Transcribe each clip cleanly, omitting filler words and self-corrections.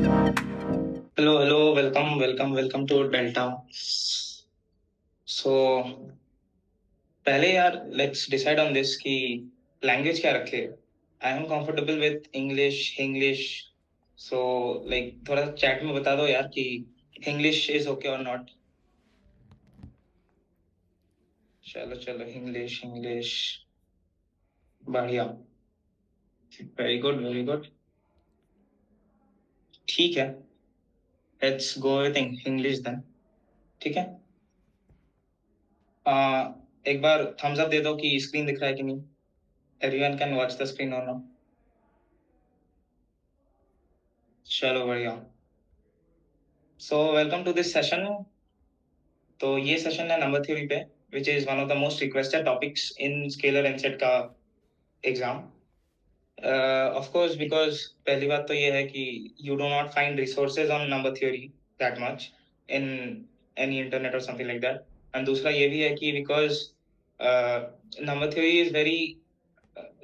Hello, welcome to Delta. So पहले यार let's decide on this कि language क्या रखे. I am comfortable with English. So like थोड़ा chat में बता दो यार कि English is okay or not. चलो English बढ़िया. Very good. ठीक है. Let's go with English then. ठीक है. एक बार thumbs up दे दो कि screen दिख रहा है कि नहीं. Everyone can watch the screen or not. चलो बढ़िया. So welcome to this session. तो ये सेशन है नंबर थ्योरी पे which is one of the most requested topics in Scaler NSET का एग्जाम. ऑफ कोर्स बिकॉज पहली बात तो ये है कि you do not find resources on number theory that much in any internet और समथिंग लाइक दैट. एंड दूसरा ये भी है कि because number theory is very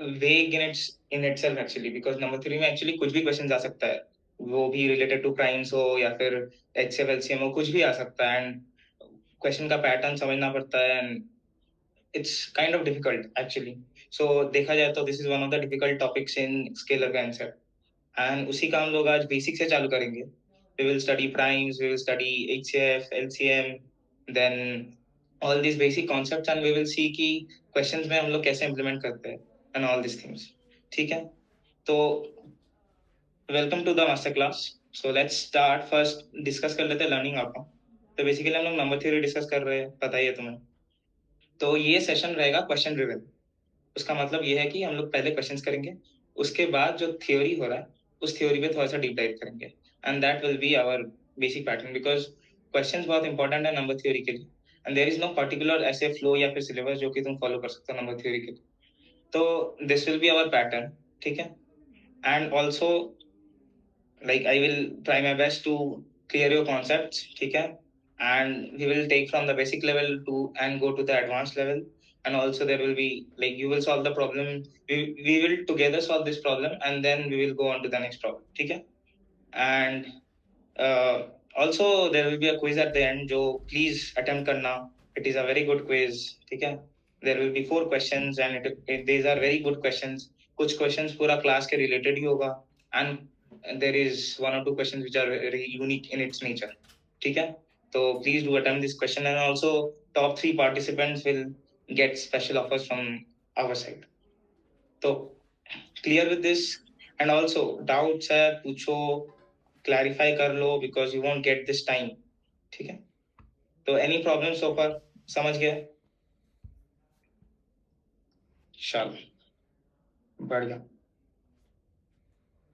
vague in itself actually, because number theory में एक्चुअली कुछ भी क्वेश्चन आ सकता है, वो भी रिलेटेड टू प्राइम्स हो या फिर एचसीएफ एलसीएम हो, कुछ भी आ सकता है. एंड क्वेश्चन का पैटर्न समझना पड़ता है and it's kind of difficult actually. So देखा जाए तो this is one of the difficult topics in Scaler का आंसर. एंड उसी का हम लोग आज बेसिक से चालू करेंगे. We will study primes, we will study HCF LCM, then all this basic concepts and we will see कि क्वेश्चंस में हम लोग कैसे इंप्लीमेंट करते हैं एंड ऑल दिस थिंग्स. ठीक है. तो welcome to the master class. So let's start. First discuss कर लेते हैं लर्निंग आउटकम. तो बेसिकली हम लोग नंबर थ्योरी डिस्कस कर रहे हैं, पता ही है तुम्हें. तो ये सेशन रहेगा क्वेश्चन ड्रिवन. उसका मतलब ये है कि हम लोग पहले क्वेश्चंस करेंगे, उसके बाद जो थ्योरी हो रहा है उस थ्योरी पे थोड़ा सा डीप डाइव करेंगे. And that will be our basic pattern because questions बहुत इंपॉर्टेंट है नंबर थ्योरी के लिए. And there is no particular ऐसे फ्लो या फिर सिलेबस जो कि तुम फॉलो कर सकते हो नंबर थ्योरी के लिए. तो this will be our pattern. ठीक है. And also like I will try my best to clear your concepts. ठीक है. And we will take from the basic level to and go to the advanced level. And also there will be like you will solve the problem. We will together solve this problem and then we will go on to the next problem. ठीक है. And uh, also there will be a quiz at the end जो please attempt करना. It is a very good quiz. ठीक है. There will be 4 questions and these are very good questions. कुछ questions पूरा class के related ही होगा. And there is one or two questions which are very unique in its nature. ठीक है. तो please do attempt this question and also top 3 participants will get special offers from our side. तो clear with this. And also doubts है पूछो, clarify कर लो because you won't get this time. ठीक है. तो any problem so far? समझ गए? चलो बढ़िया.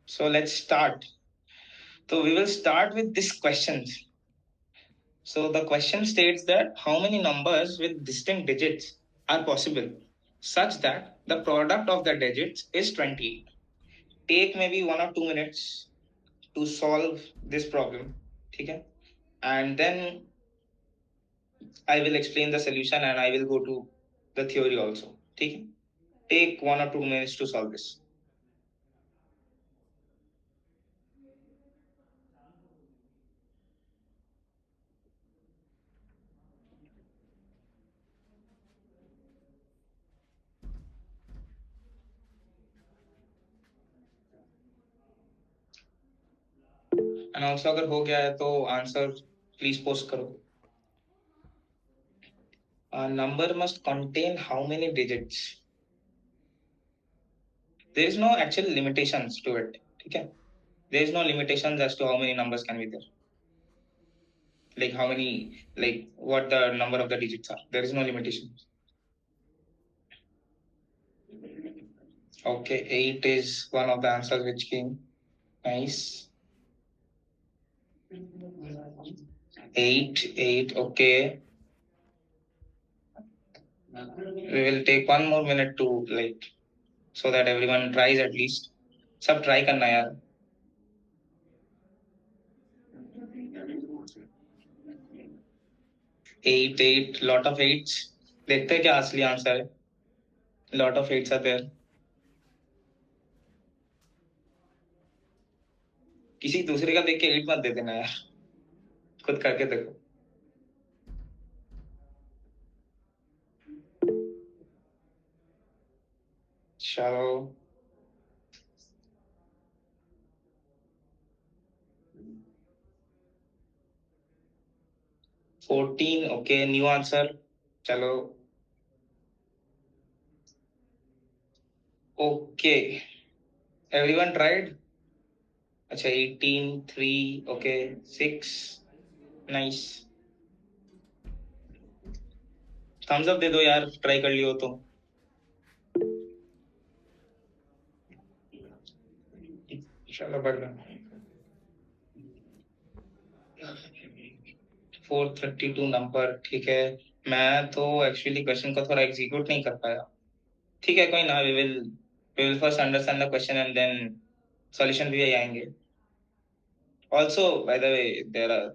So let's start. So we will start with this question. So the question states that how many numbers with distinct digits are possible such that the product of the digits is 28. Take maybe 1 or 2 minutes to solve this problem. Okay? And then I will explain the solution and I will go to the theory also. Okay? Take 1 or 2 minutes to solve this. And also अगर हो गया है तो answer please post करो. A number must contain how many digits? There is no actual limitations to it. Okay? There is no limitations as to how many numbers can be there. Like how many, like what the number of the digits are. There is no limitations. Okay, 8 is one of the answers which came. Nice. 8, okay. We will take 1 more minute to like so that everyone tries at least. सब try करना यार. 8, lot of eights. देखते हैं क्या असली answer है. Lot of eights are there. किसी दूसरे का देख के 8 मत दे देना यार, खुद करके देखो। चलो 14, ओके, न्यू आंसर। चलो ओके, एवरीवन ट्राइड। अच्छा 18, 3, ओके, 6, नाइस। थम्स अप दे दो यार, ट्राई कर लियो तो। चलो बढ़ रहा। 432 नंबर, ठीक है। मैं तो एक्चुअली क्वेश्चन को थोड़ा एग्जीक्यूट नहीं कर पाया। ठीक है, कोई ना, we will first understand the question and then solution भी यही आएंगे। Also by the way, there are,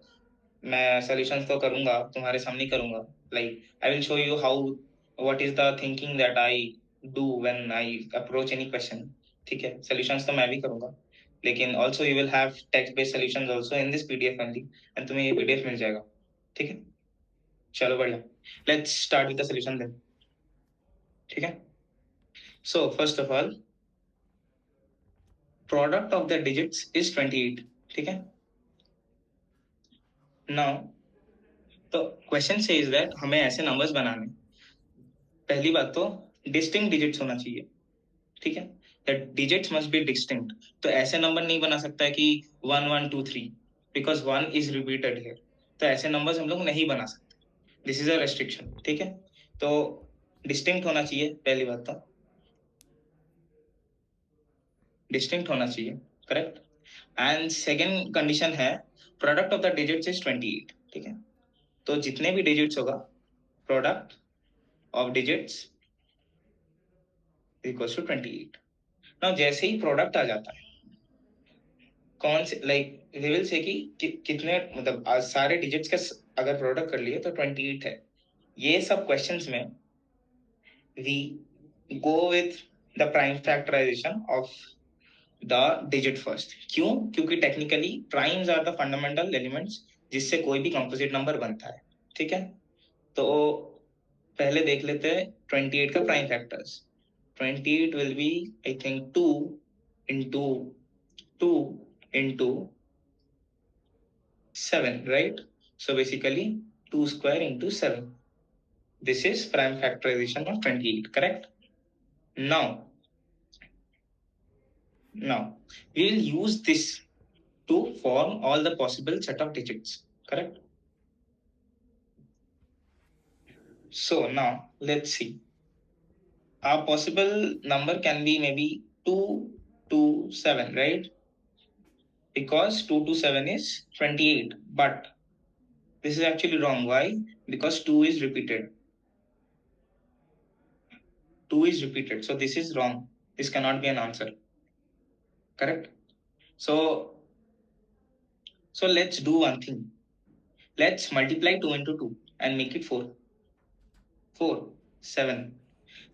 मैं सॉल्यूशंस तो करूंगा, तुम्हारे सामने ही करूंगा। Like I will show you how, what is the thinking that I do when I approach any question. ठीक है, सॉल्यूशंस तो मैं भी करूंगा, लेकिन also you will have text based solutions also in this PDF only, and तुम्हें ये PDF मिल जाएगा। ठीक है, चलो बढ़िया, let's start with the solution then. ठीक है, so first of all, product of the digits is 28। ठीक है, नाउ तो क्वेश्चन से इज दैट हमें ऐसे नंबर्स बनाने, पहली बात तो डिस्टिंक्ट डिजिट्स होना चाहिए। ठीक है, that digits must B distinct. तो ऐसे नंबर नहीं बना सकता है कि 1 1 2 3, बिकॉज 1 इज रिपीटेड हियर। तो ऐसे नंबर्स हम लोग नहीं बना सकते, दिस इज अ रेस्ट्रिक्शन। ठीक है, तो डिस्टिंक्ट होना चाहिए, पहली बात तो डिस्टिंक्ट होना चाहिए, करेक्ट। एंड सेकेंड कंडीशन है, product of the digits is 28। ठीक है, तो जितने भी डिजिट्स होगा, product of digits equals to 28। Now जैसे ही प्रोडक्ट आ जाता है, कौन से, लाइक वी विल से कितने, मतलब सारे डिजिट्स का अगर प्रोडक्ट कर लिए तो 28 है। ये सब क्वेश्चंस में we go with the prime factorization of the digit first. क्यों? क्योंकि technically primes are the fundamental elements जिससे कोई भी कंपोजिट नंबर बनता है। ठीक है, तो पहले देख लेते हैं 28 का prime factors. 28 will be, I think, 2 into 2 into 7, right? So basically 2 square into 7. This is prime factorization of 28, correct? Now we will use this to form all the possible set of digits, correct? So now let's see. Our possible number can be maybe 2 to 7, right? Because 2 to 7 is 28, but this is actually wrong. Why? Because 2 is repeated. 2 is repeated, so this is wrong. This cannot be an answer, correct? So let's do one thing. Let's multiply 2 into 2 and make it 4. 4, 7.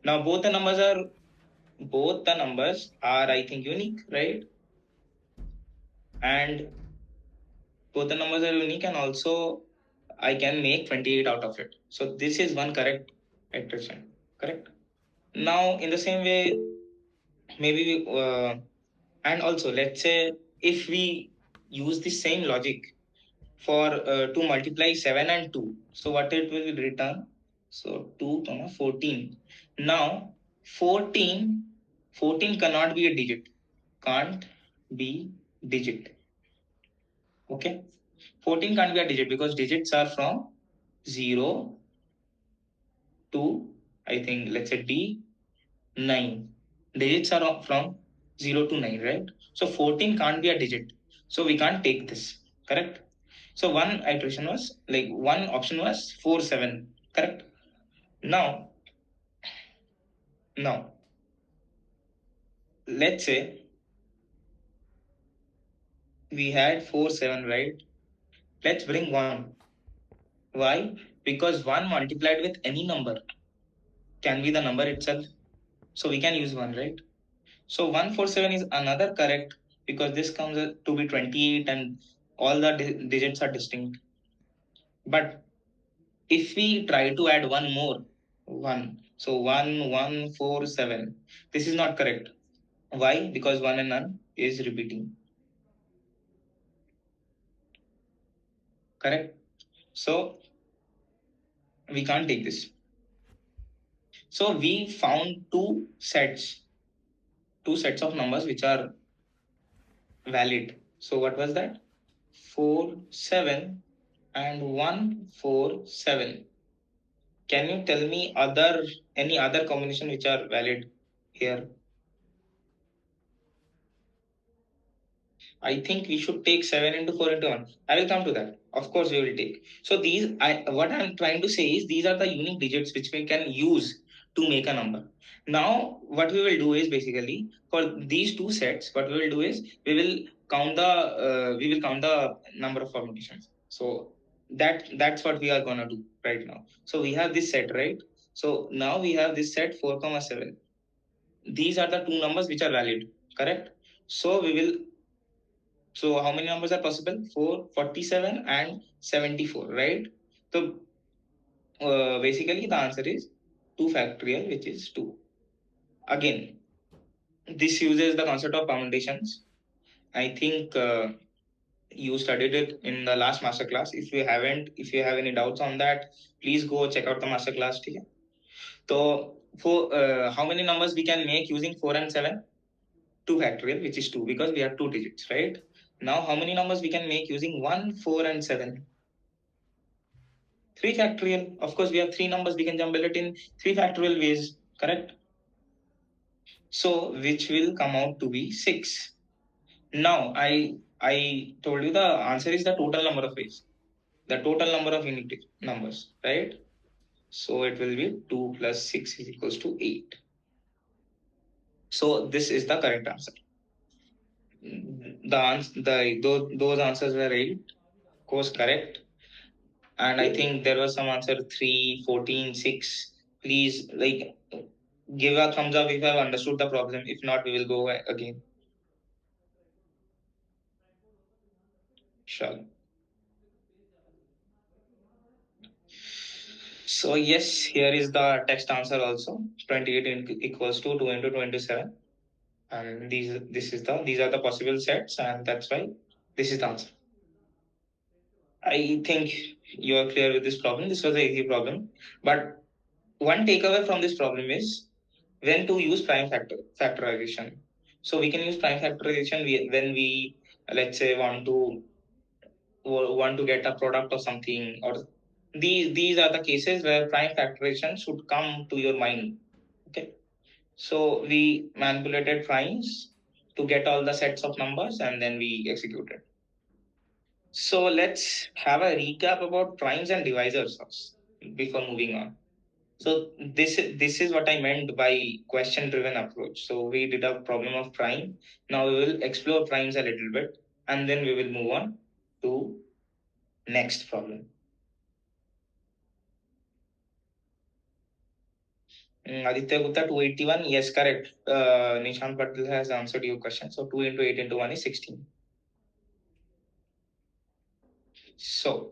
Now both the numbers are, I think, unique, right? And both the numbers are unique, and also I can make 28 out of it. So this is one correct iteration, correct? Now in the same way, maybe and also let's say if we use the same logic for to multiply 7 and 2, so what it will return? So 2 comma 14. Now 14, 14 cannot be a digit, can't be digit. Okay, 14 can't be a digit because digits are from 0 to, I think, let's say D9. Digits are from 0 to 9, right? So 14 can't be a digit, so we can't take this, correct? So one iteration was, like, one option was 4 7, correct? Now let's say we had 4 7, right? Let's bring 1. Why? Because 1 multiplied with any number can be the number itself, so we can use 1, right? So 147 is another correct because this comes to be 28 and all the digits are distinct. But if we try to add one more, so 1147, this is not correct. Why? Because 1 and none is repeating. Correct? So we can't take this. So we found two sets of numbers which are valid. So what was that? 4, 7 and 147. Can you tell me any other combination which are valid here? I think we should take 7 into 4 into 1. I will come to that. Of course, we will take. So what I'm trying to say is these are the unique digits which we can use to make a number. Now, what we will do is basically for these two sets, what we will do is we will count the number of permutations. So that's what we are gonna do right now. So we have this set, right? So now we have this set 4, 7. These are the two numbers which are valid, correct? So so how many numbers are possible? 4, 47 and 74, right? So basically the answer is 2 factorial, which is 2. Again, this uses the concept of permutations. I think you studied it in the last master class. If you haven't, if you have any doubts on that, please go check out the master class. So for how many numbers we can make using 4 and 7? 2 factorial, which is 2, because we have two digits, right? Now, how many numbers we can make using 1, 4, and 7? 3 factorial. Of course, we have three numbers. We can jumble it in 3 factorial ways, correct? So, which will come out to be 6. Now, I told you the answer is the total number of ways, the total number of unique numbers, right? So, it will be 2 plus 6 is equals to 8. So, this is the correct answer. Those answers were 8, of course, correct. And I think there was some answer 3, 14, 6. Please, like, give a thumbs up if you have understood the problem. If not, we will go again. Sure. So yes, here is the text answer also. 28 equals to 2 into 27. And these are the possible sets, and that's why this is the answer. I think you are clear with this problem. This was an easy problem. But one takeaway from this problem is when to use prime factorization. So we can use prime factorization when we, let's say, want to get a product or something, or these are the cases where prime factorization should come to your mind. Okay, so we manipulated primes to get all the sets of numbers and then we executed. So let's have a recap about primes and divisors first before moving on. So this is what I meant by question driven approach. So we did a problem of prime. Now we will explore primes a little bit and then we will move on to next problem. Aditya Gupta 281. Yes, correct. Nishant Patel has answered your question. So 2 into 8 into 1 is 16. So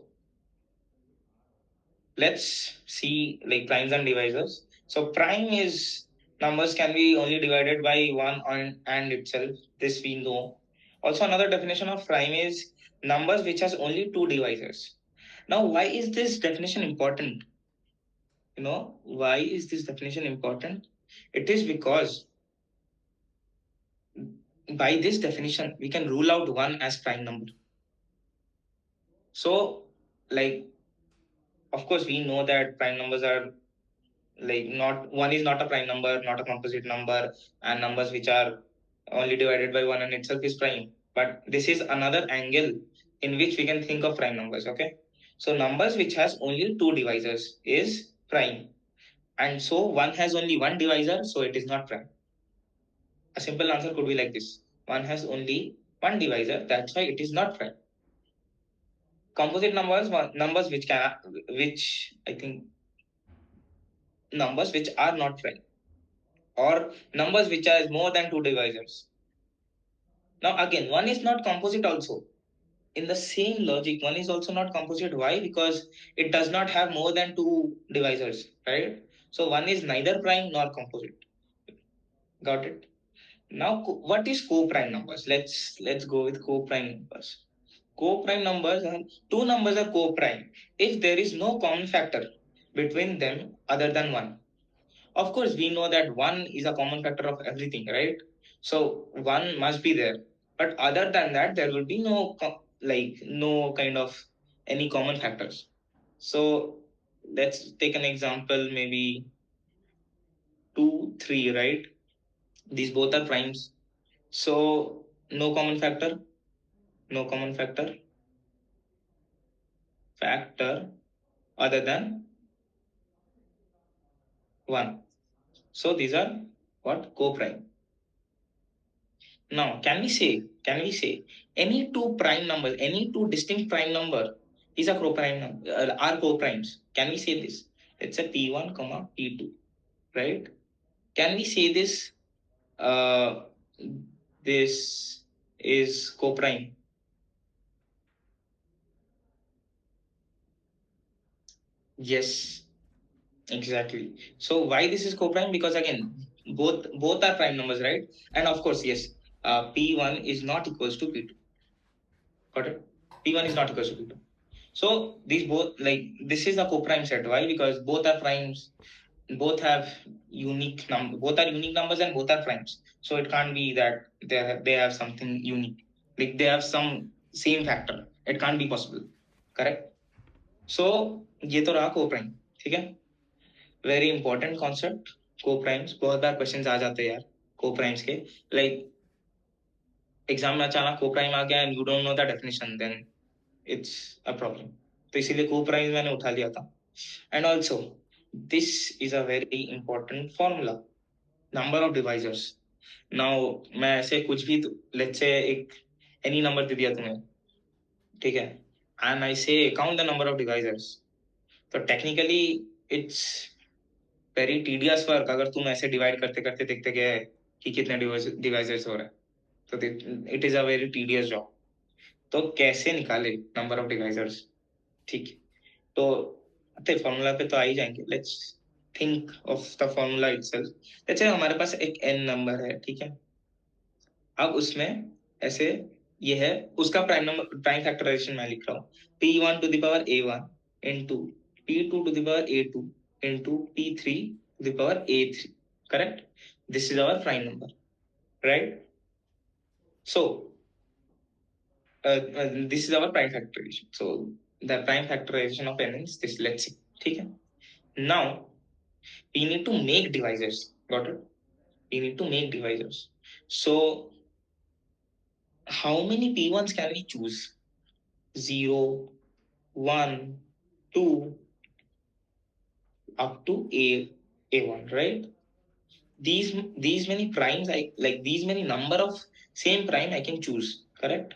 let's see like primes and divisors. So prime is numbers can be only divided by one and itself. This we know. Also another definition of prime is numbers which has only two divisors. Now why is this definition important? Why is this definition important? It is because by this definition we can rule out one as prime number. So like of course we know that prime numbers are like not one is not a prime number, not a composite number, and numbers which are only divided by one and itself is prime. But this is another angle in which we can think of prime numbers. Okay, so numbers which has only two divisors is prime, and so one has only one divisor, so it is not prime. A simple answer could be like this: one has only one divisor, that's why it is not prime. Composite numbers which I think numbers which are not prime, or numbers which are more than two divisors. Now again, 1 is not composite also. In the same logic, 1 is also not composite. Why? Because it does not have more than 2 divisors, right? So 1 is neither prime nor composite. Got it? Now, what is co-prime numbers? Let's go with co-prime numbers. Co-prime numbers are two numbers are co-prime if there is no common factor between them other than 1. Of course, we know that 1 is a common factor of everything, right? So 1 must be there. But other than that, there will be no kind of any common factors. So let's take an example, maybe 2, 3, right? These both are primes. So no common factor, no common factor other than 1. So these are what? Co-prime. Now, can we say any two prime numbers, any two distinct prime number is a co-prime number, are co-primes? Can we say this? Let's say P1, P2, right? Can we say this? Uh, this is co-prime. Yes, exactly. So why this is co-prime? Because again, both are prime numbers, right? And of course, yes, P1 is not equals to P2. Got it? P1 is not equals to P2. So these both, like, this is a co-prime set. Why? Because both are primes, both have both are unique numbers and both are primes. So it can't be that they have something unique. Like they have some same factor. It can't be possible. Correct? So ये तो रहा co-prime. ठीक है? Very important concept. Co-primes. बहुत बार questions आ जाते हैं यार co-primes के. Like एग्जाम में अचानक co-prime आ गया and you don't know the definition, then it's a problem. तो इसीलिए co-primes मैंने उठा लिया था. And also, this is a very important formula. Number of divisors. Now, मैं ऐसे कुछ भी, let's say एक any number दे दिया तुम्हें, ठीक है? And I say count the number of divisors. तो technically it's very tedious work अगर तुम ऐसे divide करते करते देखते गए कि कितने divisors हो रहा है. तो it is a very tedious job. तो कैसे निकाले number of divisors? ठीक है. तो फॉर्मूला पे तो आ ही जाएंगे. Let's think of the formula itself. Let's say हमारे पास एक n नंबर है, ठीक है? अब उसमें ऐसे ये है, उसका प्राइम फैक्टराइजेशन मैं लिख रहा हूँ. p1 to the power a1 into p2 to the power a2 into p3 to the power a3. Correct? This is our prime number, right? So this is our prime factorization. So the prime factorization of n is this. Let's see. ठीक है? Now we need to make divisors. Got it? We need to make divisors. So how many p1s can we choose? 0, 1, 2 up to a1, right? These many primes, I like these many number of same prime I can choose. Correct?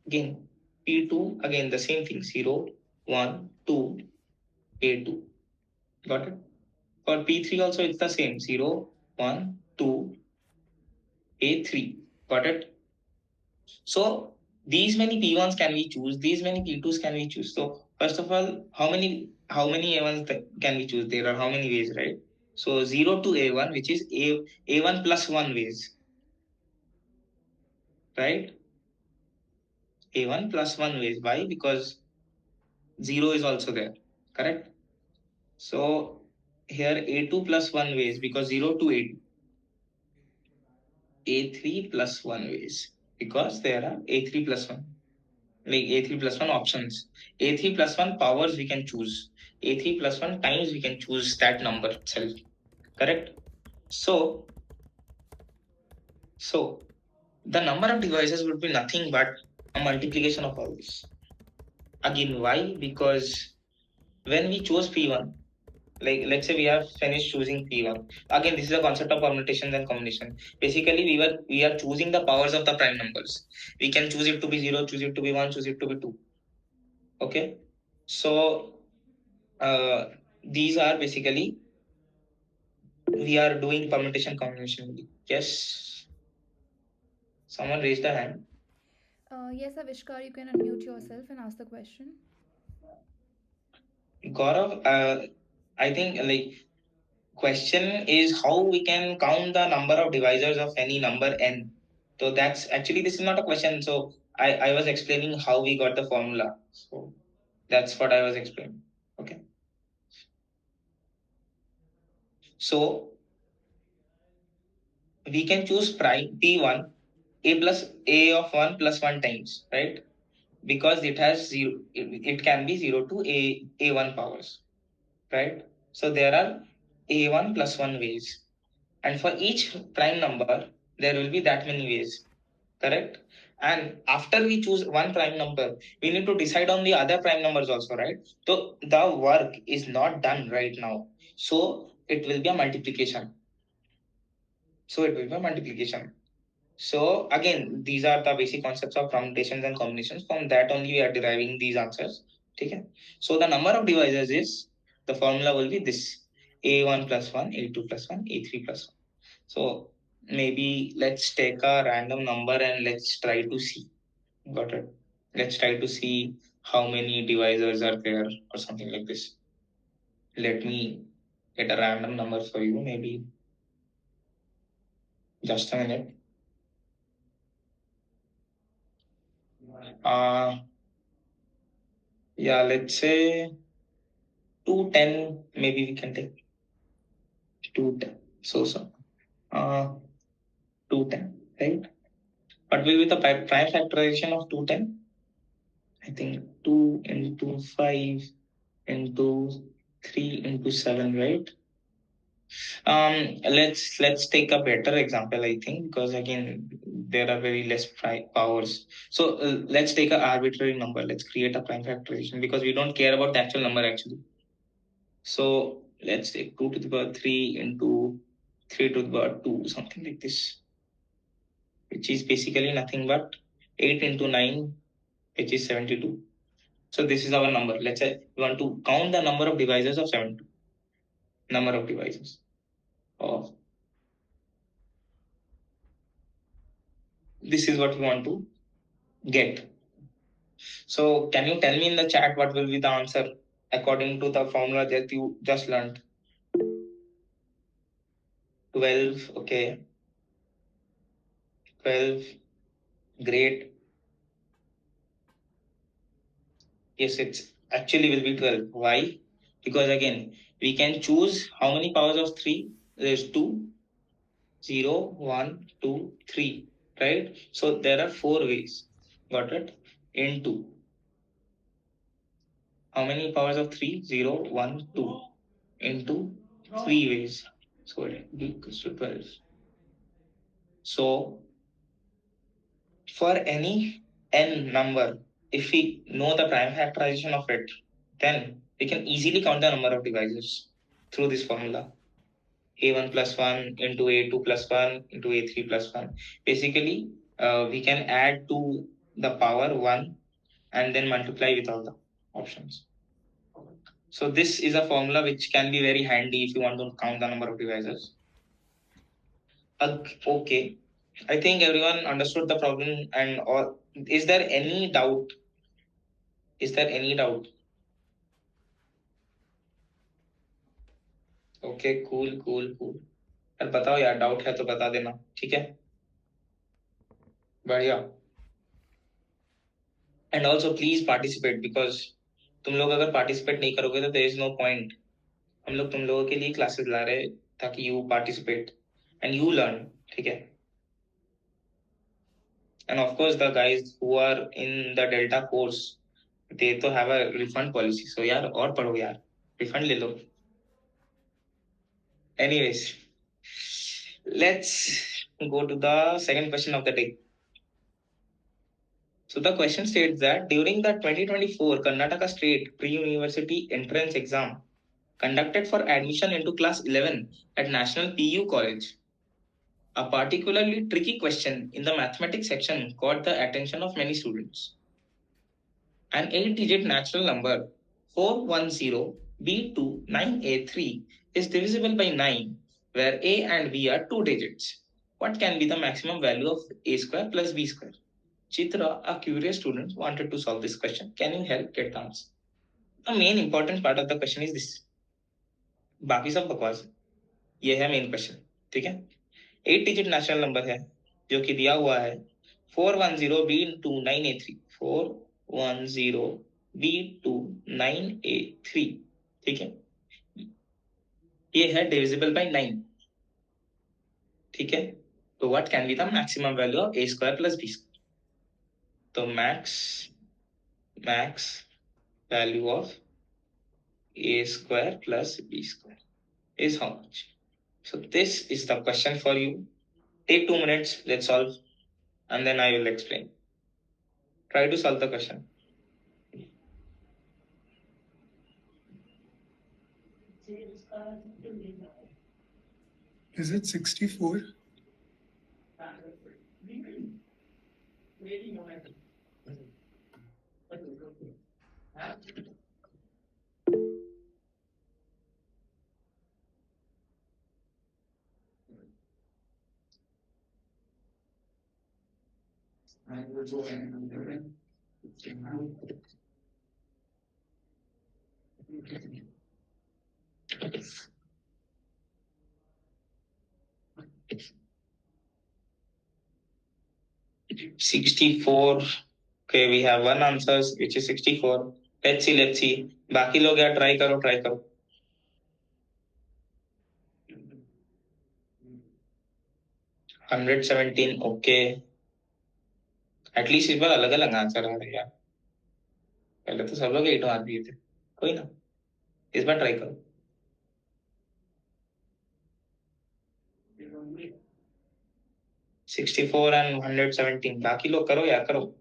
Again, p2, again the same thing. 0, 1, 2, a2. Got it? For p3 also it's the same. 0, 1, 2, a3. Got it? So these many p1s can we choose, these many p2s can we choose. So first of all, how many a1s can we choose? There are how many ways, right? So 0 to a1, which is a1 plus 1 ways, right? A1 plus 1 ways. Why? Because 0 is also there. Correct? So here a2 plus 1 ways, because 0 to a2. A3 plus 1 ways, because there are a3 plus 1, like a3 plus 1 options. A3 plus 1 powers we can choose. A3 plus 1 times we can choose that number itself. Correct? So the number of divisors would be nothing but a multiplication of all this. Again, why? Because when we chose P1, like let's say we have finished choosing P1. Again, this is a concept of permutations and combination. Basically, we are choosing the powers of the prime numbers. We can choose it to be 0, choose it to be 1, choose it to be 2. Okay? So these are basically, we are doing permutation combination. Yes. Someone raised a hand. Yes, Avishkar, you can unmute yourself and ask the question. Gaurav, I think like question is how we can count the number of divisors of any number n. So that's actually, this is not a question. So I was explaining how we got the formula. So that's what I was explaining. Okay. So we can choose prime p1 a plus a of 1 plus 1 times, right? Because it has zero, it can be 0 to a1 powers, right? So there are a1 plus 1 ways, and for each prime number there will be that many ways, correct? And after we choose one prime number, we need to decide on the other prime numbers also, right? So the work is not done right now, so it will be a multiplication. So again, these are the basic concepts of permutations and combinations. From that only we are deriving these answers. Okay. So the number of divisors is, the formula will be this: a1 plus 1, a2 plus 1, a3 plus 1. So maybe let's take a random number and let's try to see. Got it? Let's try to see how many divisors are there or something like this. Let me get a random number for you. Maybe just a minute. Uh, yeah, let's say 210, maybe we can take 210. Uh, 210, right? What will be the prime factorization of 210? I think 2 into 5 into 3 into 7, right? Let's take a better example, I think, because again there are very less powers. So let's take an arbitrary number. Let's create a prime factorization because we don't care about the actual number actually. So let's take 2 to the power 3 into 3 to the power 2, something like this, which is basically nothing but 8 into 9, which is 72. So this is our number. Let's say we want to count the number of divisors of 72. Number of divisors of, this is what we want to get. So can you tell me in the chat what will be the answer according to the formula that you just learned? 12, okay. 12, great. Yes, it's actually will be 12. Why? Because again, we can choose how many powers of 3? There's 2, 0, 1, 2, 3, right? So there are 4 ways. Got it? Into how many powers of 3? 0, 1, 2 into 3 ways. So it equals to 12. So for any n number, if we know the prime factorization of it, then we can easily count the number of divisors through this formula. A1 plus 1 into A2 plus 1 into A3 plus 1. Basically, we can add to the power 1 and then multiply with all the options. So this is a formula which can be very handy if you want to count the number of divisors. Okay, I think everyone understood the problem. And or is there any doubt? Is there any doubt? Okay, cool cool cool. यार बताओ यार, doubt है तो बता देना, ठीक है? बढ़िया। And also please participate, because तुम लोग अगर पार्टिसिपेट नहीं करोगे तो देयर इज नो पॉइंट। हम लोग तुम लोगों के लिए क्लासेस ला रहे हैं ताकि you participate and you learn, ठीक है? And of course the guys who are in the delta course, they to have a refund policy, so यार और पढ़ो यार, रिफंड ले लो। Anyways, let's go to the second question of the day. So the question states that during the 2024 Karnataka State Pre-University Entrance Exam conducted for admission into class 11 at National PU College, a particularly tricky question in the mathematics section caught the attention of many students. An 8-digit natural number 410B29A3 is divisible by 9, where A and B are 2 digits. what can be the maximum value of a square plus b square? Chitra, a curious student, wanted to solve this question. Can you help get the answer? The main important part of the question is this. बाकी सब बकवास है. ये है main question. ठीक है. 8 digit national number है जो कि दिया हुआ है 410b×9a3. 410b×9a3. ठीक है. ये है डिविजिबल बाय 9. ठीक है. तो what can be the maximum value of a square plus b square? तो max value of a square plus b square is how much? So this is the question for you. Take 2 minutes, let's solve, and then I will explain. Try to solve the question. Is it 64? $64. Okay, we have one answer which is 64. Let's see. बाकी लोग यार try करो. 117. Okay. At least इस बार अलग अलग answer आ रहे हैं यार. पहले तो सब लोग 8 मार दिए थे. कोई ना, इस बार ट्राई करो. 64 and 117. बाकी लोग करो यार, करो.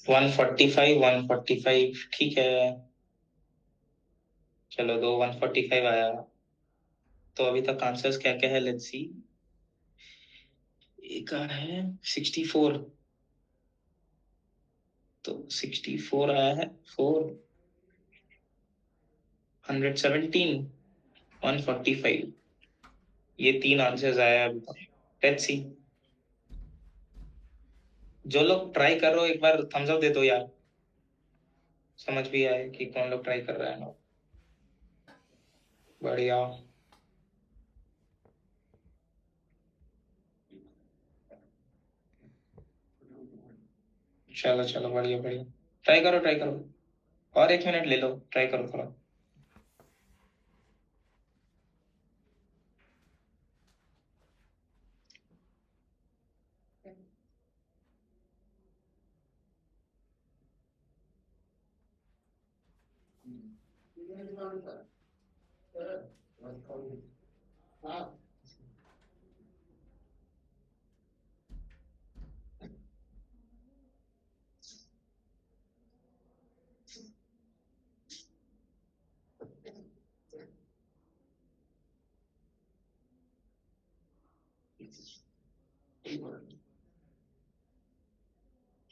वन फोर्टी फाइव ठीक है. चलो 145 आया. तो अभी तक आंसर्स क्या क्या है, लेट्स सी. एक है 64. तो 64 आया है. 417, 145. ये 3 आंसर्स आया अभी तक. Let's see. जो लोग ट्राई कर रहे हो एक बार थम्स अप दे दो यार. समझ भी आए कि कौन लोग ट्राई कर रहा है ना. बढ़िया. चलो बढ़िया. ट्राई करो. और 1 मिनट ले लो, ट्राई करो थोड़ा.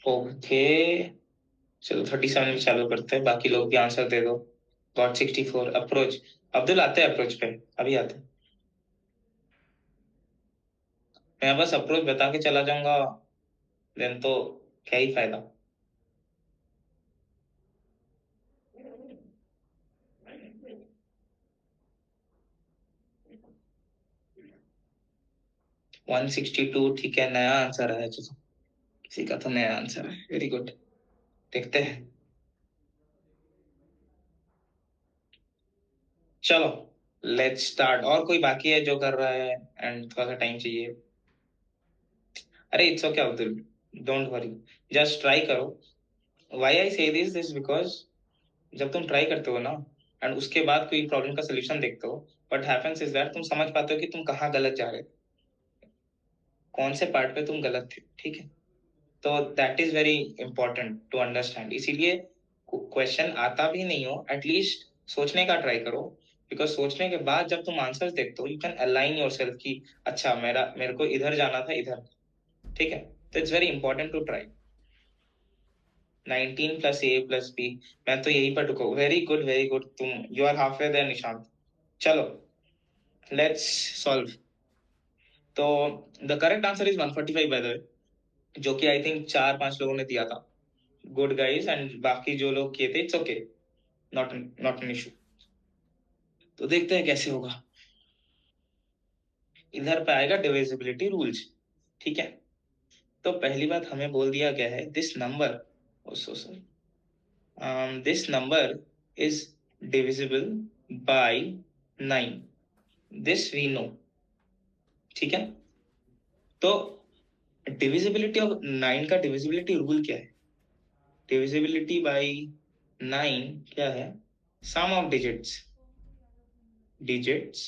ओके. चलो 37 में चालू करते हैं. बाकी लोग भी आंसर दे दो. गॉट 64. अप्रोच. अब्दुल आते हैं अप्रोच पे, अभी आते हैं. मैं बस अप्रोच बता के चला जाऊंगा, देन तो क्या ही फायदा. वन 162 ठीक है. नया आंसर है. चलो, किसी का तो नया आंसर है. Very good. देखते हैं. चलो लेट्स स्टार्ट. और कोई बाकी है जो कर रहा है एंड थोड़ा सा टाइम चाहिए? अरे it's okay Abdul, don't worry. Just try करो. व्हाई आई से दिस बिकॉज जब तुम ट्राई करते हो ना, एंड उसके बाद कोई प्रॉब्लम का सोल्यूशन देखते हो, व्हाट हैपेंस इज दैट तुम समझ पाते हो कि तुम कहाँ गलत जा रहे थे, कौन से पार्ट पे तुम गलत थे, ठीक है। तो that is very important to understand. इसीलिए क्वेश्चन आता भी नहीं हो, एटलीस्ट सोचने का ट्राई करो, बिकॉज सोचने के बाद जब तुम आंसर्स देखते हो, यू कैन अलाइन योरसेल्फ कि अच्छा मेरे को इधर जाना था, इधर, ठीक है। तो it's very important to try. 19 plus A plus B, मैं तो यही पर रुको। वेरी गुड, वेरी गुड, तुम you are half way there Nishant. चलो लेट्स सॉल्व। तो the correct answer is 145 by the way, जो कि आई थिंक 4-5 लोगों ने दिया था। गुड गाइस, एंड बाकी जो लोग किए थे it's okay, not not an issue. तो देखते हैं कैसे होगा। इधर पे आएगा डिविजिबिलिटी रूल्स, ठीक है। तो पहली बात हमें बोल दिया गया है this number, this number is divisible by 9, this we know, ठीक है। तो डिविजिबिलिटी ऑफ 9 का डिविजिबिलिटी रूल क्या है? डिविजिबिलिटी बाय 9 क्या है? Sum of digits, digits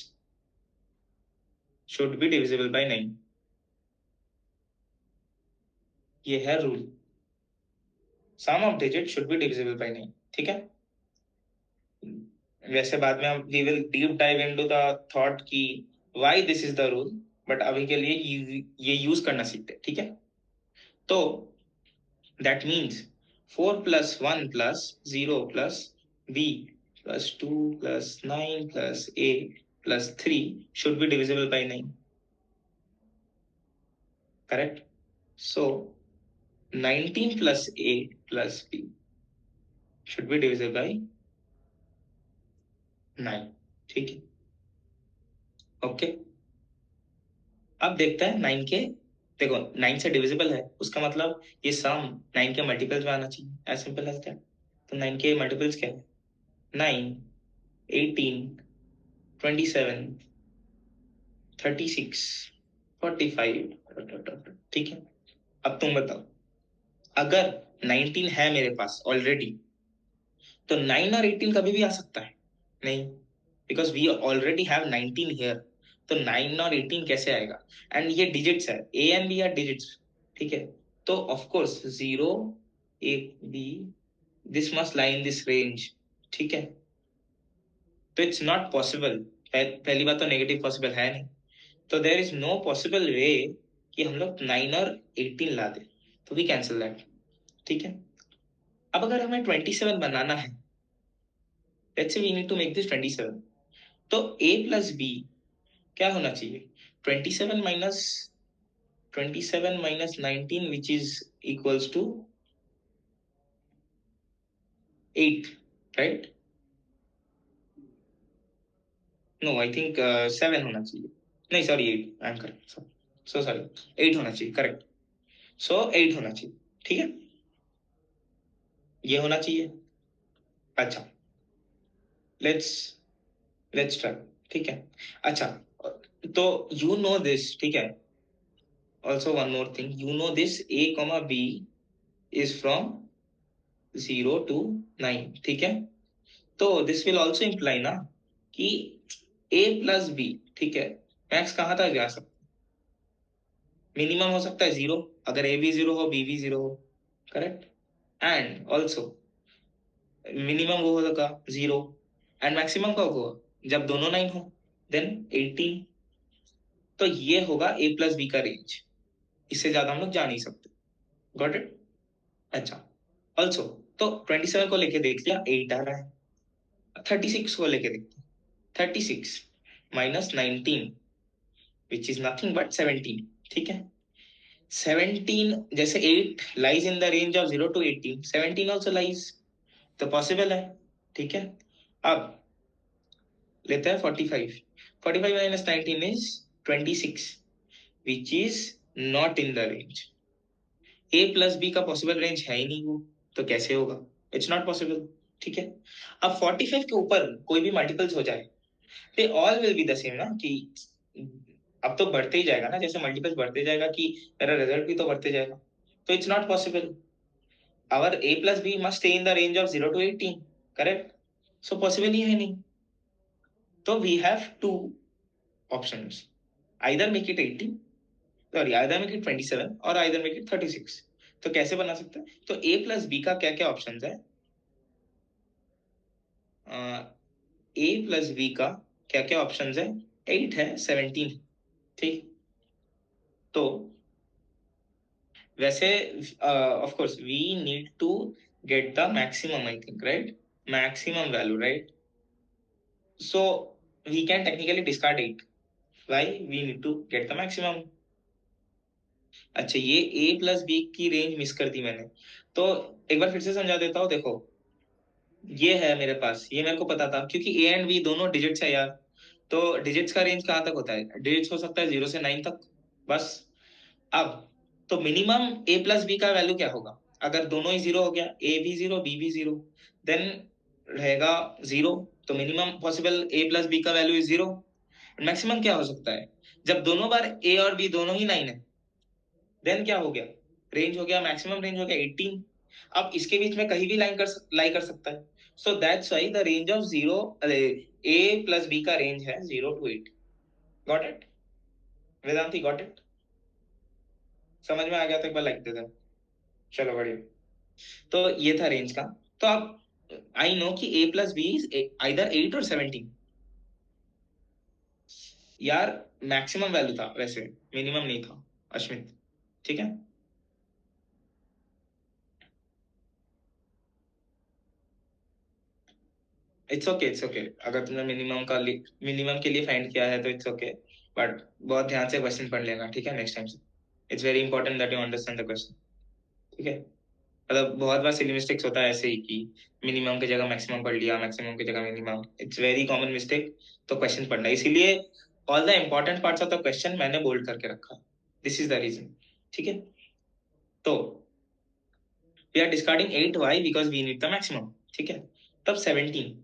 should be divisible by 9, ये है rule. Sum of digit should be divisible by 9, ठीक है। वैसे बाद में हम we will deep dive into the thought की why this is the rule, but अभी के लिए ये यूज करना सीखते हैं, ठीक है। तो that means 4 plus 1 plus 0 plus b plus 2 plus 9 plus a plus 3 should be divisible by 9, correct. So 19 plus a plus b should be divisible by 9, ठीक है। ओके, अब देखते हैं 9 के, देखो 9 से डिविजिबल है, उसका मतलब ये सम 9 के मल्टीपल्स में आना चाहिए, एज सिंपल एज दैट। तो 9 के मल्टीपल्स क्या है? 9, 18, 27, 36, 45, ठीक है। अब तुम बताओ, अगर 19 है मेरे पास ऑलरेडी, तो 9 और 18 कभी भी आ सकता है? नहीं, because we already have 19 here. तो 9 और 18 कैसे आएगा? एंड ये डिजिट्स है, A and B are digits, ठीक है। तो of course 0 A B, this must lie in this range, ठीक है। तो इट्स नॉट पॉसिबल, पहली बात तो नेगेटिव पॉसिबल है नहीं, तो there is no possible way कि हम लोग 9 और 18 ला दें, तो वी कैंसिल दैट, ठीक है। अब अगर हमें 27 बनाना है, let's say we need to make this 27, तो a प्लस b क्या होना चाहिए? 27 minus 19 which is equals to 8, right? No, I think 7 होना चाहिए, नहीं sorry 8, I am correct, so sorry 8 होना चाहिए, करेक्ट। सो 8 होना चाहिए, ठीक है, ये होना चाहिए। अच्छा, लेट्स लेट्स ट्राई, ठीक है। अच्छा, तो यू नो दिस, ठीक है। Also one more thing, you know this a comma b is from 0 to 9, ठीक है। तो दिस विल ऑल्सो इम्प्लाई ना कि a प्लस बी, ठीक है, मैक्स कहाँ तक जा सकता है? मिनिमम हो सकता है 0, अगर a भी 0 हो b भी 0 हो, करेक्ट। एंड ऑल्सो मिनिमम वो होगा 0, एंड मैक्सिमम कब होगा? जब दोनों 9 हो, देन 18। तो ये होगा a प्लस बी का रेंज, इससे ज्यादा हम लोग जा नहीं सकते, गॉट इट। अच्छा, ऑल्सो तो 27 को लेके देख लिया, 8 आ रहा है। 36 को लेके देखते हैं, 36 minus 19 which is nothing but 17, ठीक है। 17, जैसे 8 lies in the range of 0 to 18, 17 also lies, तो पॉसिबल है, ठीक है। अब लेते हैं 45, 45 minus 19 is 26 which is not in the range. A plus B का पॉसिबल रेंज है ही नहीं वो, तो कैसे होगा? इट्स नॉट पॉसिबल, ठीक है। अब 45 के ऊपर कोई भी मल्टीपल्स हो जाए, they all will be the same ना, कि अब तो बढ़ते ही जाएगा ना, जैसे मल्टीपल्स बढ़ते जाएगा कि मेरा रिजल्ट भी तो बढ़ते जाएगा, तो it's not possible. Our a plus B must stay in the range of 0 to 18, correct. So possible ही है नहीं. तो we have two options, either make it 80, sorry either make it 27 और आइदर मेक इट 36. तो कैसे बना सकते हैं? तो a प्लस बी का क्या क्या ऑप्शंस है? a प्लस बी का क्या क्या ऑप्शंस है? 8 है, 17 है. ठीक. तो वैसे of course we need to get the maximum, I think, right? Maximum value, right? So we can technically discard 8. Why? We need to get the maximum. अच्छा, ये a प्लस बी की रेंज मिस कर दी मैंने, तो एक बार फिर से समझा देता हूँ. देखो, ये है मेरे पास, ये मेरे को पता था क्योंकि a एंड b दोनों डिजिट्स है यार. तो डिजिट्स का रेंज कहाँ तक होता है? डिजिट्स हो सकता है 0 से 9 तक, बस. अब तो मिनिमम a प्लस बी का वैल्यू क्या होगा? अगर दोनों ही 0 हो गया, a भी 0 b भी 0, देन रहेगा 0. तो minimum possible a plus B का वैल्यू इज 0. मैक्सिमम क्या हो सकता है? जब दोनों बार a और b दोनों ही 9 है, देन क्या हो गया? रेंज हो गया, मैक्सिमम रेंज हो गया 18. अब इसके बीच में कहीं भी लाई कर सकता है. So that's why the range of 0, a plus b का रेंज है 0 to 8. Got it Vedanti? Got it? समझ में आ गया तो एक बार लाइक दे दो. चलो बढ़िया. तो ये था रेंज का. तो अब आई नो कि a plus B is either 8 और 17. यार मैक्सिमम वैल्यू था वैसे, मिनिमम नहीं था अश्मित. ठीक है. It's okay, it's okay. अगर तुमने मिनिमम के लिए फाइंड किया है तो इट्स ओके. बट बहुत ध्यान से क्वेश्चन पढ़ लेना, ठीक है, नेक्स्ट टाइम से. It's very important that you understand the question. ठीक है. मतलब बहुत बार सिली मिस्टेक्स होता है ऐसे ही कि मिनिमम की जगह मैक्सिमम पढ़ लिया, मैक्सिमम की जगह minimum. It's very common mistake. तो क्वेश्चन पढ़ना, इसीलिए all the important parts of the question मैंने बोल्ड करके रखा. This is the reason. ठीक है. तो we are discarding 8. Why? Because we need the maximum. ठीक है. तब 17.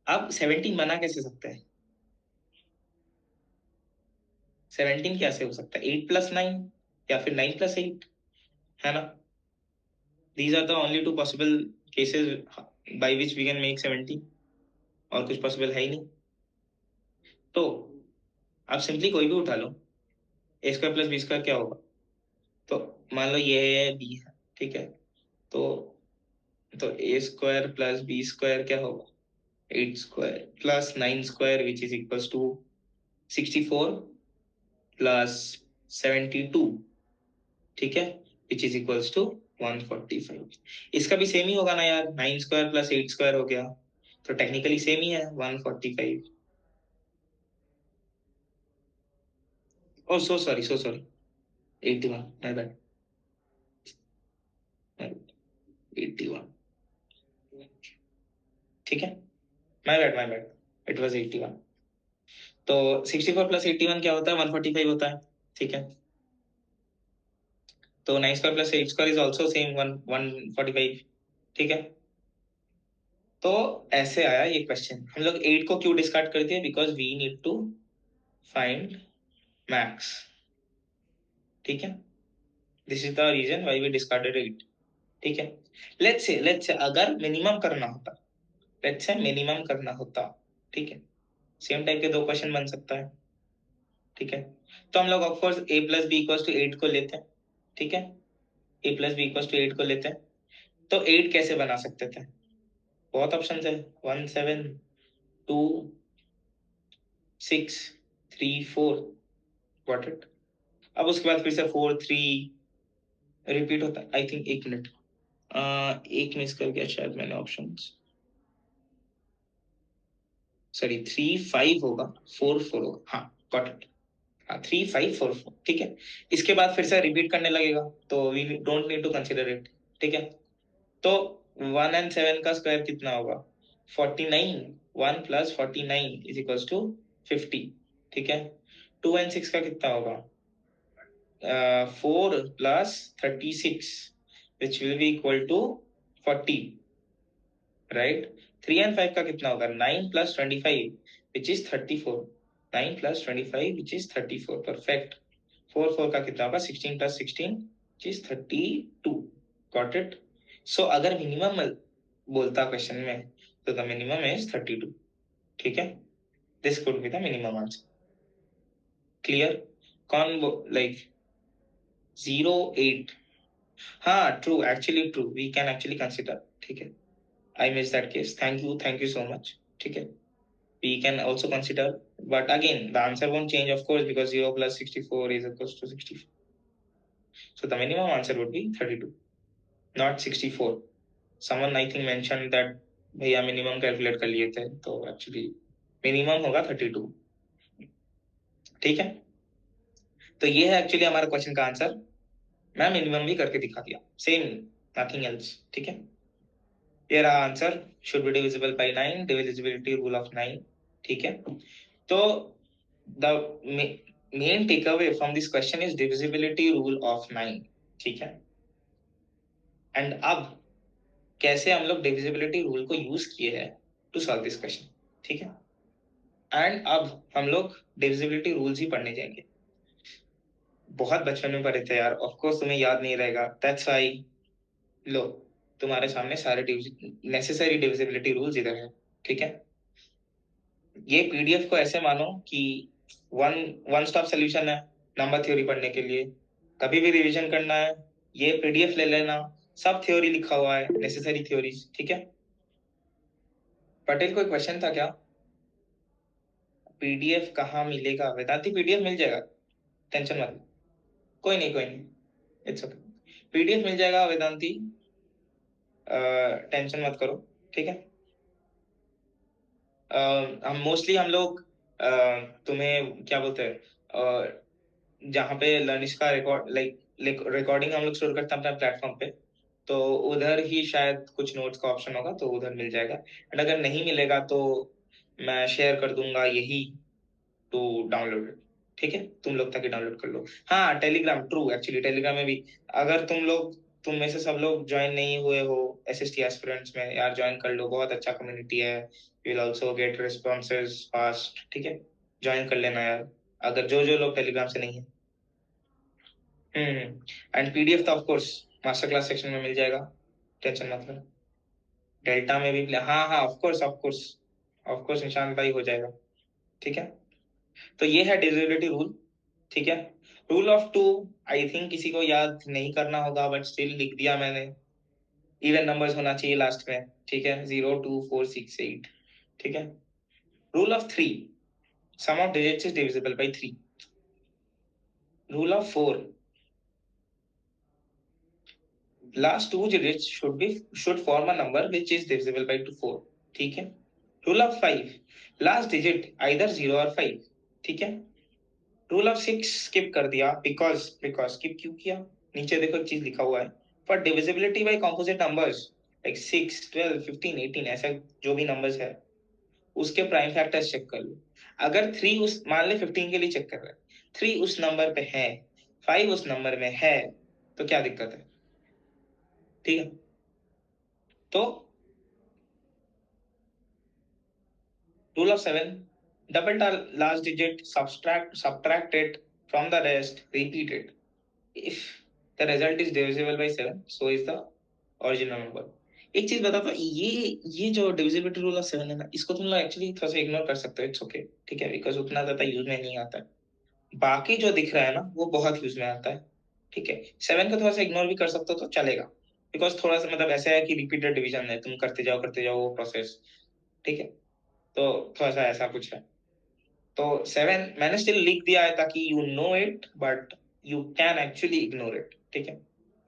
अब 17 बना कैसे सकता है? 17 कैसे हो सकता है? 8 प्लस 9 या फिर 9 प्लस 8, है ना? These are the only two possible cases by which we can make 17. और कुछ पॉसिबल है ही नहीं. तो आप सिंपली कोई भी उठा लो. ए स्क्वायर प्लस बी स्क्वायर क्या होगा? तो मान लो ये है बी है. ठीक है. तो A square plus B square क्या होगा? 8 square plus 9 square which is equals to 64 plus 72. ठीक है. Which is equals to 145. इसका भी सेम ही होगा ना यार, 9 स्क्वायर प्लस 8 स्क्वायर हो गया, तो टेक्निकली सेम ही है 145. Oh so sorry, so sorry, 81, my bad, 81. ठीक है. My bad, it was 81. तो 64 प्लस 81 क्या होता है? 145 होता है. ठीक है. तो 9 square plus 8 square is also same 145. ठीक है. तो ऐसे आया ये क्वेश्चन. हम लोग 8 को क्यों डिस्कार्ड कर दिए? Because we need to find max. ठीक है. This is the reason why we discarded 8. ठीक है. लेट्स से अगर मिनिमम करना होता, लेट्स से मिनिमम करना होता, ठीक है, सेम टाइप के दो क्वेश्चन बन सकता है. ठीक है. तो हम लोग of course a plus B equals to 8 को लेते हैं. ठीक है. a plus B equals to 8 को लेते हैं. तो 8 कैसे बना सकते थे? बहुत ऑप्शन है. 1 7 2 6 3 4. Got it. अब उसके बाद फिर से 4 3 रिपीट होता है. आई थिंक, एक मिनट, एक मिस कर गया शायद मैंने ऑप्शन. सॉरी, 3 5 होगा, 4 4 होगा. हाँ, गॉट इट. हाँ, 3 5 4 4. ठीक है. इसके बाद फिर से रिपीट करने लगेगा, तो we don't need to consider it. ठीक है. तो 1 एंड 7 का स्क्वायर कितना होगा? 49. 1 प्लस 49 इज इक्वल्स टू 50. ठीक है. 2 एंड 6 का कितना होगा? 4 plus 36 which will be equal to 40. Right. 3 and 5 का कितना होगा? 9 plus 25 which is 34. 9 plus 25 which is 34. Perfect. 4 4 का कितना होगा? 16 plus 16 which is 32. Got it. So अगर मिनिमम बोलता क्वेश्चन में, तो द मिनिमम इज 32. ठीक है, this could be the minimum answer. Clear? कौन लाइक 08? हाँ, true, actually true, we can actually consider. ठीक है, I missed that case. Thank you so much. ठीक है, we can also consider, but again the answer won't change, of course, because 0 plus 64 is equals to 64. So the minimum answer would be 32, not 64. Someone I think mentioned that भैया minimum calculate कर लिए थे, तो actually minimum होगा 32. ठीक है, तो ये है एक्चुअली हमारा क्वेश्चन का आंसर. मैं मिनिमम भी करके दिखा दिया, सेम, नथिंग एल्स. ठीक है, ये रहा answer. Should be divisible by 9, divisibility rule of 9. ठीक है, तो the main take away from this question is divisibility rule of 9. ठीक है, एंड अब कैसे हम लोग डिविजिबिलिटी रूल को यूज किए हैं टू सॉल्व दिस क्वेश्चन. ठीक है, एंड अब हम लोग डिविजिबिलिटी रूल्स ही पढ़ने जाएंगे. बहुत बचपन में पढ़े थे यार, ऑफ कोर्स तुम्हें याद नहीं रहेगा, दैट्स व्हाई लो तुम्हारे सामने सारे नेसेसरी डिविजिबिलिटी रूल्स इधर है. ठीक है, ये पीडीएफ को ऐसे मानो कि वन स्टॉप सोल्यूशन है नंबर थ्योरी पढ़ने के लिए. कभी भी रिवीजन करना है, ये पीडीएफ ले लेना, सब थ्योरी लिखा हुआ है, नेसेसरी थ्योरीज. ठीक है, पटेल कोई क्वेश्चन था क्या? पीडीएफ कहाँ मिलेगा वेदांती? पीडीएफ मिल जाएगा, टेंशन मत. कोई नहीं, कोई नहीं, इट्स ओके, पीडीएफ मिल जाएगा वेदांती, टेंशन मत करो. ठीक है, हम मोस्टली हम लोग तुम्हें क्या बोलते हैं, जहाँ पे लर्निश का रिकॉर्डिंग हम लोग स्टोर करते हैं अपने प्लेटफॉर्म पे, तो उधर ही शायद कुछ नोट्स का ऑप्शन होगा, तो उधर मिल जाएगा. एंड अगर नहीं मिलेगा तो मैं शेयर कर दूंगा यही टू डाउनलोड. ठीक है, तुम लोग तक डाउनलोड कर लो. हाँ, टेलीग्राम, ट्रू, एक्चुअली टेलीग्राम में भी अगर तुम में से सब लोग ज्वाइन नहीं हुए हो एसएसटी एस्पिरेंट्स में, यार ज्वाइन कर लो, बहुत अच्छा कम्युनिटी है. You will also get responses fast. ठीक है, ज्वाइन कर लेना यार, अगर जो जो लोग टेलीग्राम से नहीं है. एंड पीडीएफ तो of course master class section में मिल जाएगा, टेंशन मत लो. डेल्टा में भी, हाँ हाँ, of course of course of course, Nishant भाई हो जाएगा. ठीक है, तो ये है डिविजिबिलिटी रूल. ठीक है, रूल ऑफ 2 आई थिंक किसी को याद नहीं करना होगा, बट स्टिल लिख दिया मैंने. इवन नंबर्स होना चाहिए लास्ट में. ठीक है, 0 2 4 6 8. ठीक है, rule of 3, sum of digits is divisible bye 3. Rule of 4, last two digits should form a number which is divisible by 4. ठीक है, rule of 5, last digit either 0 और 5. ठीक है, रूल ऑफ 6 स्किप कर दिया, बिकॉज स्किप क्यों किया? नीचे देखो एक चीज लिखा हुआ है, for divisibility bye composite numbers like 6 12 15 18, ऐसा जो भी नंबर्स है उसके प्राइम फैक्टर्स चेक कर लो. अगर 3 उस, मान ले 15 के लिए चेक कर रहे हैं, 3 उस नंबर पे है, 5 उस नंबर में है, तो क्या दिक्कत है? ठीक है, तो rule of 7, double the last digit, subtract it from the rest, repeat it. If the result is divisible by 7, so is the original number. एक चीज बताता हूँ, ये जो डिविजिबिलिटी रूल ऑफ 7 है ना, इसको तुम लोग एक्चुअली थोड़ा सा इग्नोर कर सकते हो, इट्स ओके. ठीक है, बिकॉज उतना ज्यादा यूज में नहीं आता है. बाकी जो दिख रहा है ना वो बहुत यूज में आता है. ठीक है, 7 को थोड़ा सा इग्नोर भी कर सकते हो तो चलेगा, बिकॉज थोड़ा सा मतलब ऐसा है कि रिपीटेड डिवीजन है, तुम करते जाओ वो प्रोसेस. ठीक है, तो थोड़ा सा ऐसा कुछ है. तो 7 मैंने स्टिल लिख दिया है ताकि you know it, but you can actually ignore it. ठीक है,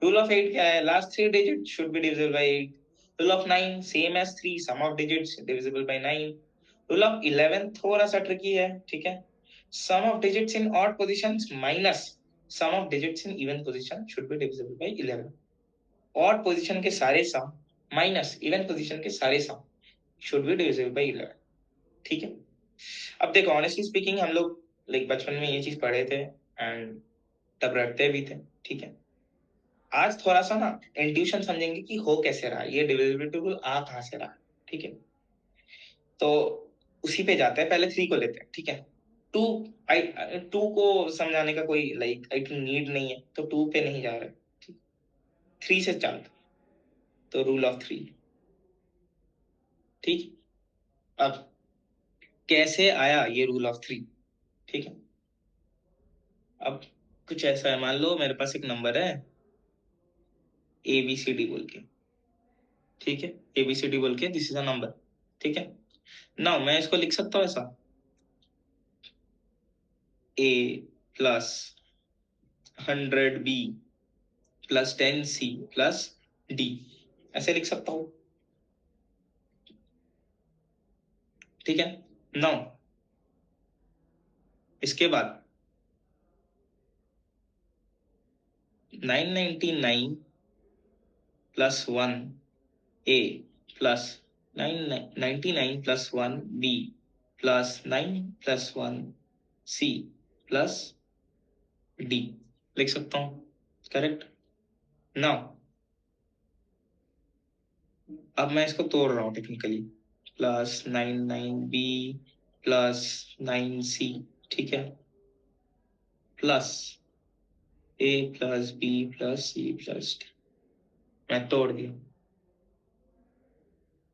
रूल ऑफ 8 क्या है? Last 3 digit should be divisible by 8. Rule of 9 same as 3, sum of digits divisible by 9. Rule of 11 थोड़ा सा ट्रिकी है. ठीक है, sum of digits in odd positions minus sum of digits in even position should be divisible by 11. Odd position के सारे सम minus even position के सारे sum should be divisible by 11. ठीक है, अब देखो ऑनेस्टली स्पीकिंग हम लोग लाइक बचपन में ये चीज पढ़े थे एंड तब रटते भी थे. ठीक है, आज थोड़ा सा ना इंट्यूशन समझेंगे कि हो कैसे रहा ये डिविजिबिलिटी रूल, आ कहाँ से रहा. ठीक है, तो उसी पे जाते हैं. पहले 3 को लेते हैं. ठीक है, 2 2 को समझाने का कोई लाइक आई थिंक नीड नहीं है, तो 2 पे नहीं जा रहे. 3 से चलते, तो रूल ऑफ 3, ठीक, अब कैसे आया ये रूल ऑफ 3? ठीक है, अब कुछ ऐसा है, मान लो मेरे पास एक नंबर है ABCD बोल के, ठीक है, ABCD बोल के दिस इज अ नंबर, ठीक है ना। मैं इसको लिख सकता हूँ ऐसा, A plus 100B plus 10C plus D, ऐसे लिख सकता हूँ, ठीक है ना। इसके बाद 999 plus 1A plus 99 plus 1B plus 9 plus 1C plus D लिख सकता हूँ, करेक्ट ना। अब मैं इसको तोड़ रहा हूँ technically, plus 99B plus 9C, ठीक है, plus A plus B plus C plus D, मैं तोड़ दिया,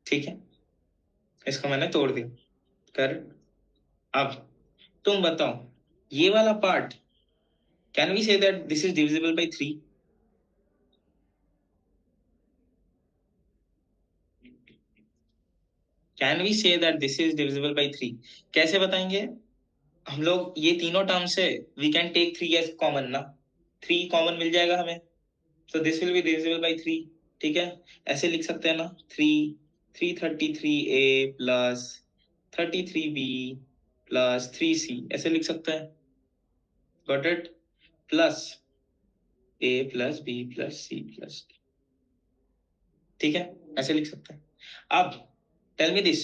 ठीक है, इसको मैंने तोड़ दिया, करेक्ट। अब तुम बताओ, ये वाला part, can we say that this is divisible bye 3? Can we say that this is divisible bye 3? कैसे बताएंगे हम लोग? ये तीनों टर्म से we can take 3 as common ना, 3 कॉमन मिल जाएगा हमें, तो दिस विल बी डिविजिबल बाय 3, ठीक है। ऐसे लिख सकते हैं ना, 333A plus 33B plus 3C, ऐसे लिख सकते हैं, got it, plus A plus B plus C plus D, ठीक है, ऐसे लिख सकते हैं। अब टेल मी दिस,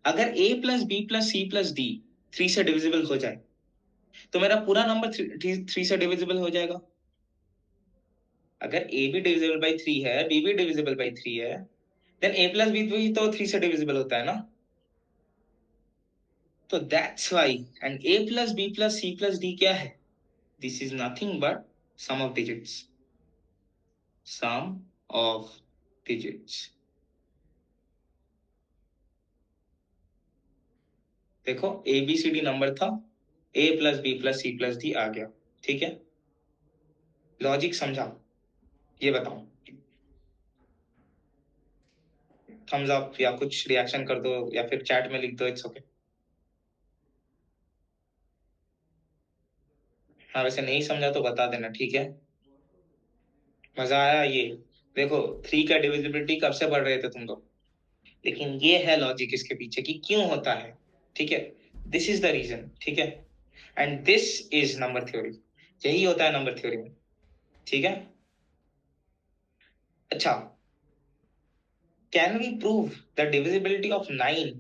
अगर A plus B plus C plus D 3 से डिविजिबल हो जाए तो मेरा पूरा नंबर 3 से डिविजिबल हो जाएगा। अगर A भी डिविजिबल बाई 3 है, B भी डिविजिबल बाई 3 है, देन A प्लस B भी तो 3 से डिविजिबल होता है ना। तो that's why, and A plus B plus C plus D क्या है? This is nothing but sum of digits, sum of digits. देखो ABCD नंबर था, A plus B plus C plus D आ गया, ठीक है, लॉजिक समझा? ये बताओ, थम्स अप या कुछ रिएक्शन कर दो या फिर चैट में लिख दो, इट्स ओके। हाँ वैसे नहीं समझा तो बता देना, ठीक है। मजा आया ये? देखो 3 का डिविजिबिलिटी कब से पढ़ रहे थे तुम लोग, लेकिन ये है लॉजिक इसके पीछे कि क्यों होता है, ठीक है। दिस इज द रीजन, ठीक है, and this is number theory, यही होता है नंबर थ्योरी में, ठीक है। अच्छा, can we prove the divisibility of 9?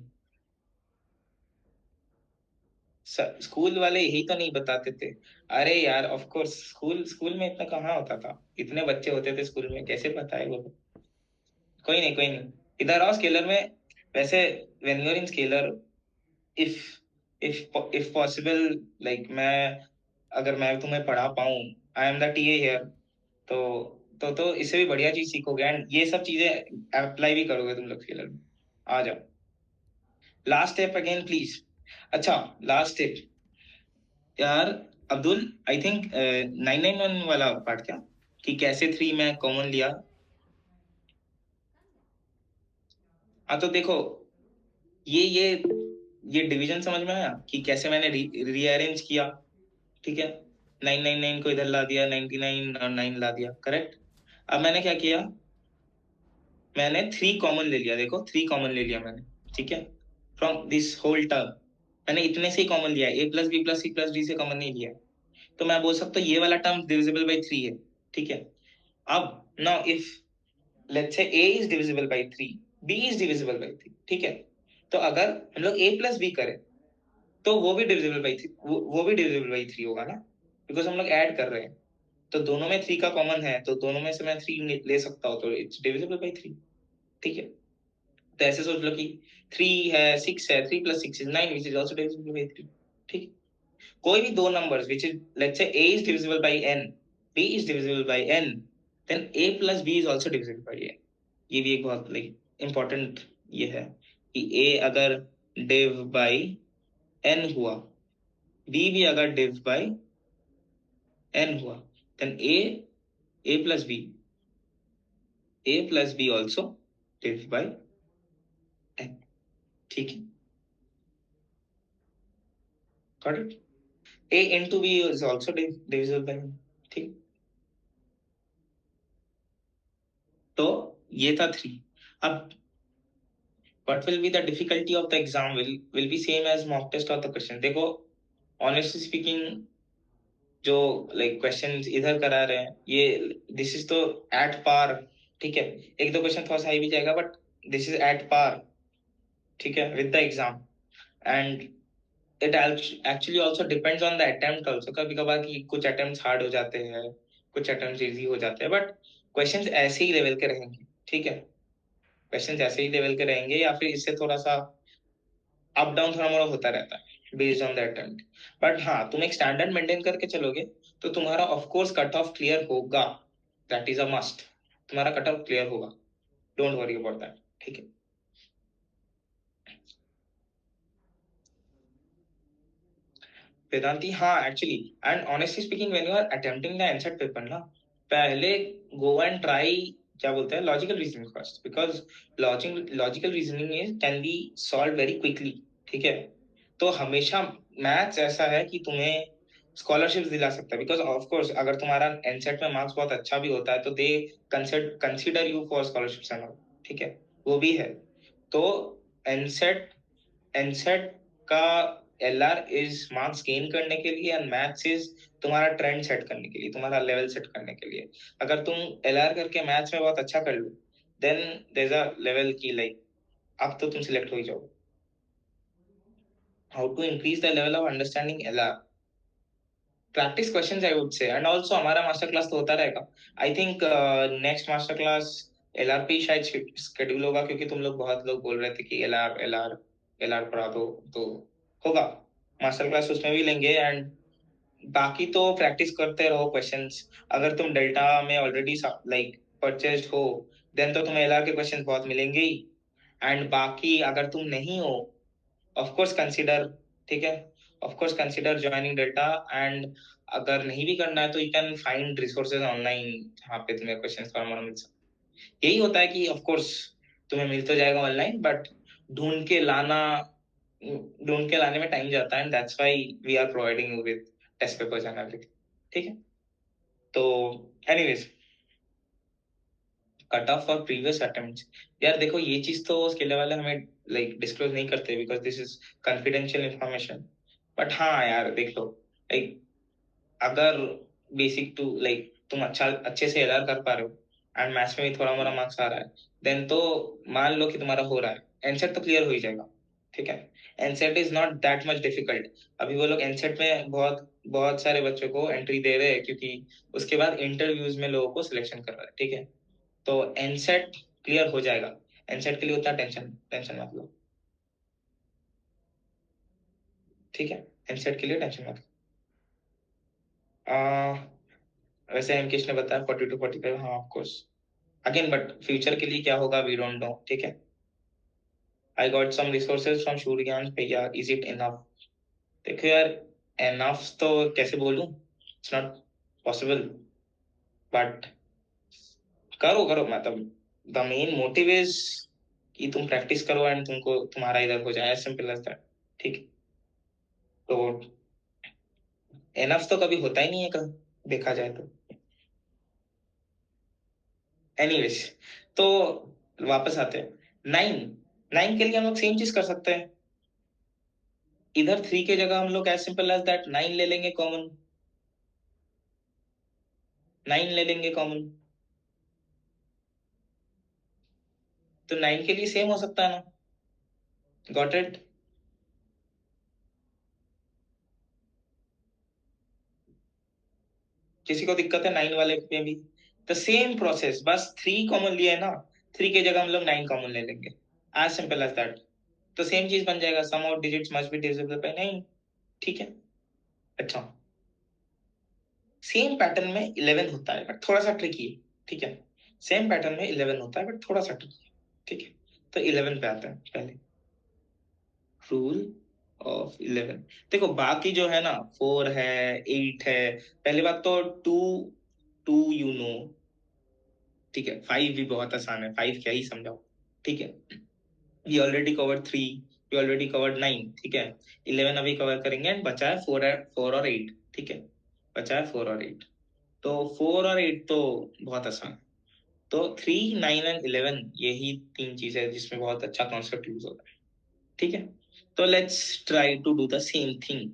School वाले यही तो नहीं बताते थे। अरे यार ऑफ कोर्स, स्कूल स्कूल में इतना कहाँ होता था, इतने बच्चे होते थे स्कूल में, कैसे पता है वो? कोई नहीं कोई नहीं, इधर आओ स्केलर में। वैसे when you are in Scaler, if if possible, like मैं, अगर मैं तुम्हें पढ़ा पाऊं, I am the TA here, तो इससे भी बढ़िया चीज सीखोगे एंड ये सब चीजें अप्लाई भी करोगे तुम लोग स्केलर में। आ जाओ, लास्ट स्टेप अगेन प्लीज। अच्छा, लास्ट स्टेप यार, अब्दुल, आई थिंक 991 वाला पार्ट क्या, कि कैसे 3 मैं कॉमन लिया। हाँ तो देखो, ये डिवीजन समझ में आया कि कैसे मैंने रीअरेंज किया, ठीक है। 999 को इधर ला दिया, 99 और 9 ला दिया, करेक्ट। अब मैंने क्या किया, मैंने 3 कॉमन ले लिया, देखो 3 कॉमन ले लिया मैंने, ठीक है, फ्रॉम दिस होल टर्म। मैंने इतने से ही कॉमन लिया, A plus B plus C plus D से कॉमन नहीं लिया। तो मैं बोल सकता हूँ ये वाला टर्म डिविजिबल बाई 3 है, ठीक है। अब now if let's say A is divisible by 3, B is divisible by 3, ठीक है, तो अगर हम लोग A प्लस B करें तो वो भी डिविजिबल बाई 3, वो भी डिविजिबल बाई 3 होगा ना, बिकॉज हम लोग ऐड कर रहे हैं। तो दोनों में 3 का कॉमन है, तो दोनों में से मैं 3 ले सकता हूँ, तो इट्स डिविजिबल बाई 3, ठीक है। तो ऐसे सोच लो कि 3 है, 6 है, 3 plus 6 is 9 which is also divisible by 3, ठीक। कोई भी दो numbers which is, let's say A is divisible by n, B is divisible by n, then A plus B is also divisible by n। ये भी एक बहुत like important ये है कि a अगर div by n हुआ, b भी अगर div by n हुआ, then a plus b also div by n. ठीक है, got it? a into b is also divisible by n. ठीक, तो ये था 3. अब what will be the difficulty of the exam will be same as mock test or the question. देखो honestly speaking, जो like questions इधर करा रहे हैं ये दिस इज तो एट पार. ठीक है, एक दो क्वेश्चन थोड़ा सा हाई भी जाएगा but this is at par. ठीक है, with the exam. And it actually also depends on the attempt also. कभी कभार कि कुछ अटेम्प्ट्स हार्ड हो जाते हैं, कुछ अटेम्प्ट्स इजी हो जाते हैं, बट क्वेश्चंस ऐसे ही लेवल के रहेंगे. ठीक है, क्वेश्चंस ऐसे ही लेवल के रहेंगे या फिर इससे थोड़ा सा अप डाउन थोड़ा मोड़ा होता रहता है based on the attempt. But हाँ, तुम एक स्टैंडर्ड मेंटेन करके चलोगे तो तुम्हारा of course cut off clear होगा. That is a must. तुम्हारा कट ऑफ क्लियर होगा, डोंट वरी अबाउट दैट. ठीक है, वेदांती. हाँ actually, and honestly speaking when you are attempting the NSET paper ना, पहले गो एंड ट्राई क्या बोलते हैं logical reasoning first, because logical reasoning is can be solve very quickly. ठीक है, तो हमेशा मैथ्स ऐसा है कि तुम्हें स्कॉलरशिप दिला सकता है, बिकॉज ऑफ कोर्स अगर तुम्हारा एनसेट में मार्क्स बहुत अच्छा भी होता है तो they consider you for scholarship and all. ठीक है, वो भी है. तो एनसेट एनसेट का एलआर इज मार्क्स गेन करने के लिए एंड मैथ्स इज तुम्हारा ट्रेंड सेट करने के लिए, तुम्हारा लेवल सेट करने के लिए. अगर तुम एलआर करके मैथ्स में बहुत अच्छा कर लो then there is a level की लाइक अब तो तुम सिलेक्ट हो ही जाओ. How to increase the level of understanding LR? Practice questions I would say, and also हमारा मास्टर क्लास तो होता रहेगा. I think next master class LRP शायद शेड्यूल होगा, क्योंकि तुम लोग बहुत लोग बोल रहे थे कि एलआर एलआर एलआर पढ़ा दो, तो होगा मास्टर क्लास, उसमें भी लेंगे. एंड बाकी तो प्रैक्टिस करते रहो क्वेश्चंस. अगर तुम डेल्टा में ऑलरेडी लाइक परचेस्ड हो देन तो तुम्हें एलआर के क्वेश्चंस बहुत मिलेंगे ही. एंड बाकी अगर तुम नहीं हो, ऑफ कोर्स कंसीडर. ठीक है, of course consider joining delta. And अगर नहीं भी करना है तो you can find resources online जहाँ पे तुम्हें क्वेश्चंस का मिल सकते. यही होता है कि ऑफ कोर्स तुम्हें मिल तो जाएगा ऑनलाइन बट ढूंढ के लाना ढूंढ के लाने में टाइम जाता है, and that's why we are providing you with test papers and everything. ठीक है, तो anyways cut off for previous attempts. यार देखो ये चीज तो स्केलर वाले हमें लाइक डिस्क्लोज नहीं करते because this is confidential information. But हाँ यार देख लो, लाइक अगर बेसिक टू लाइक तुम अच्छे से एलआर कर पा रहे हो एंड मैथ्स में भी थोड़ा मोड़ा मार्क्स आ रहा है देन तो मान लो कि तुम्हारा हो रहा है, एनसेट तो क्लियर हो ही जाएगा. ठीक है, NSET is not that much difficult. अभी वो लोग एनसेट में बहुत बहुत सारे बच्चों को एंट्री दे रहे हैं क्योंकि उसके बाद इंटरव्यूज में लोगों को सिलेक्शन कर रहा है. ठीक है, तो एनसेट क्लियर हो जाएगा. एनसेट के लिए उतना टेंशन टेंशन मत लो. ठीक है, एनसेट के लिए टेंशन मत लो. वैसे एमकेश ने बताया 40 to 45. हाँ of course, again but future के लिए क्या होगा वी डोंट नो. ठीक है, I got some resources from Suryakant भैया. Is it enough? देखो यार, एनफ तो कैसे बोलूं, इट्स नॉट पॉसिबल. बट करो करो, मतलब द मेन मोटिव इज कि तुम प्रैक्टिस करो एंड तुमको तुम्हारा इधर हो जाए, सिंपल एज दैट. ठीक है, तो एनफ तो कभी होता ही नहीं है कभी देखा जाए तो. एनीवेज, तो वापस आते हैं. 9 के लिए हम लोग सेम चीज कर सकते हैं. इधर 3 के जगह हम लोग एज सिंपल एज दैट 9 ले लेंगे कॉमन. 9 ले लेंगे कॉमन, तो 9 के लिए सेम हो सकता है ना. Got it? किसी को दिक्कत है 9 वाले में भी? द सेम प्रोसेस, बस 3 कॉमन लिए है ना, 3 के जगह हम लोग 9 कॉमन ले लेंगे. As simple as that. तो सेम चीज बन जाएगा, sum of digits must be divisible by 9. ठीक है, अच्छा. सेम पैटर्न में 11 होता है बट थोड़ा सा ट्रिकी है. ठीक है, सेम पैटर्न में 11 होता है बट थोड़ा सा ट्रिकी है. ठीक है, तो 11 पे आते हैं पहले. Rule of 11। देखो बाकी जो है ना 4 है 8 है, पहली बात तो 2 2 यू नो, ठीक है। 5 भी बहुत आसान है, 5 क्या ही समझाओ, ठीक है। We already covered 3, we already covered 9, ठीक है। 11 अभी कवर करेंगे एंड बचा है 4 और 8, ठीक है। बचा है 4 और 8, तो 4 और 8 तो बहुत आसान है। तो 3 9 एंड 11 यही तीन चीजें है जिसमें बहुत अच्छा कॉन्सेप्ट यूज होता है, ठीक है। तो let's try to do the same thing.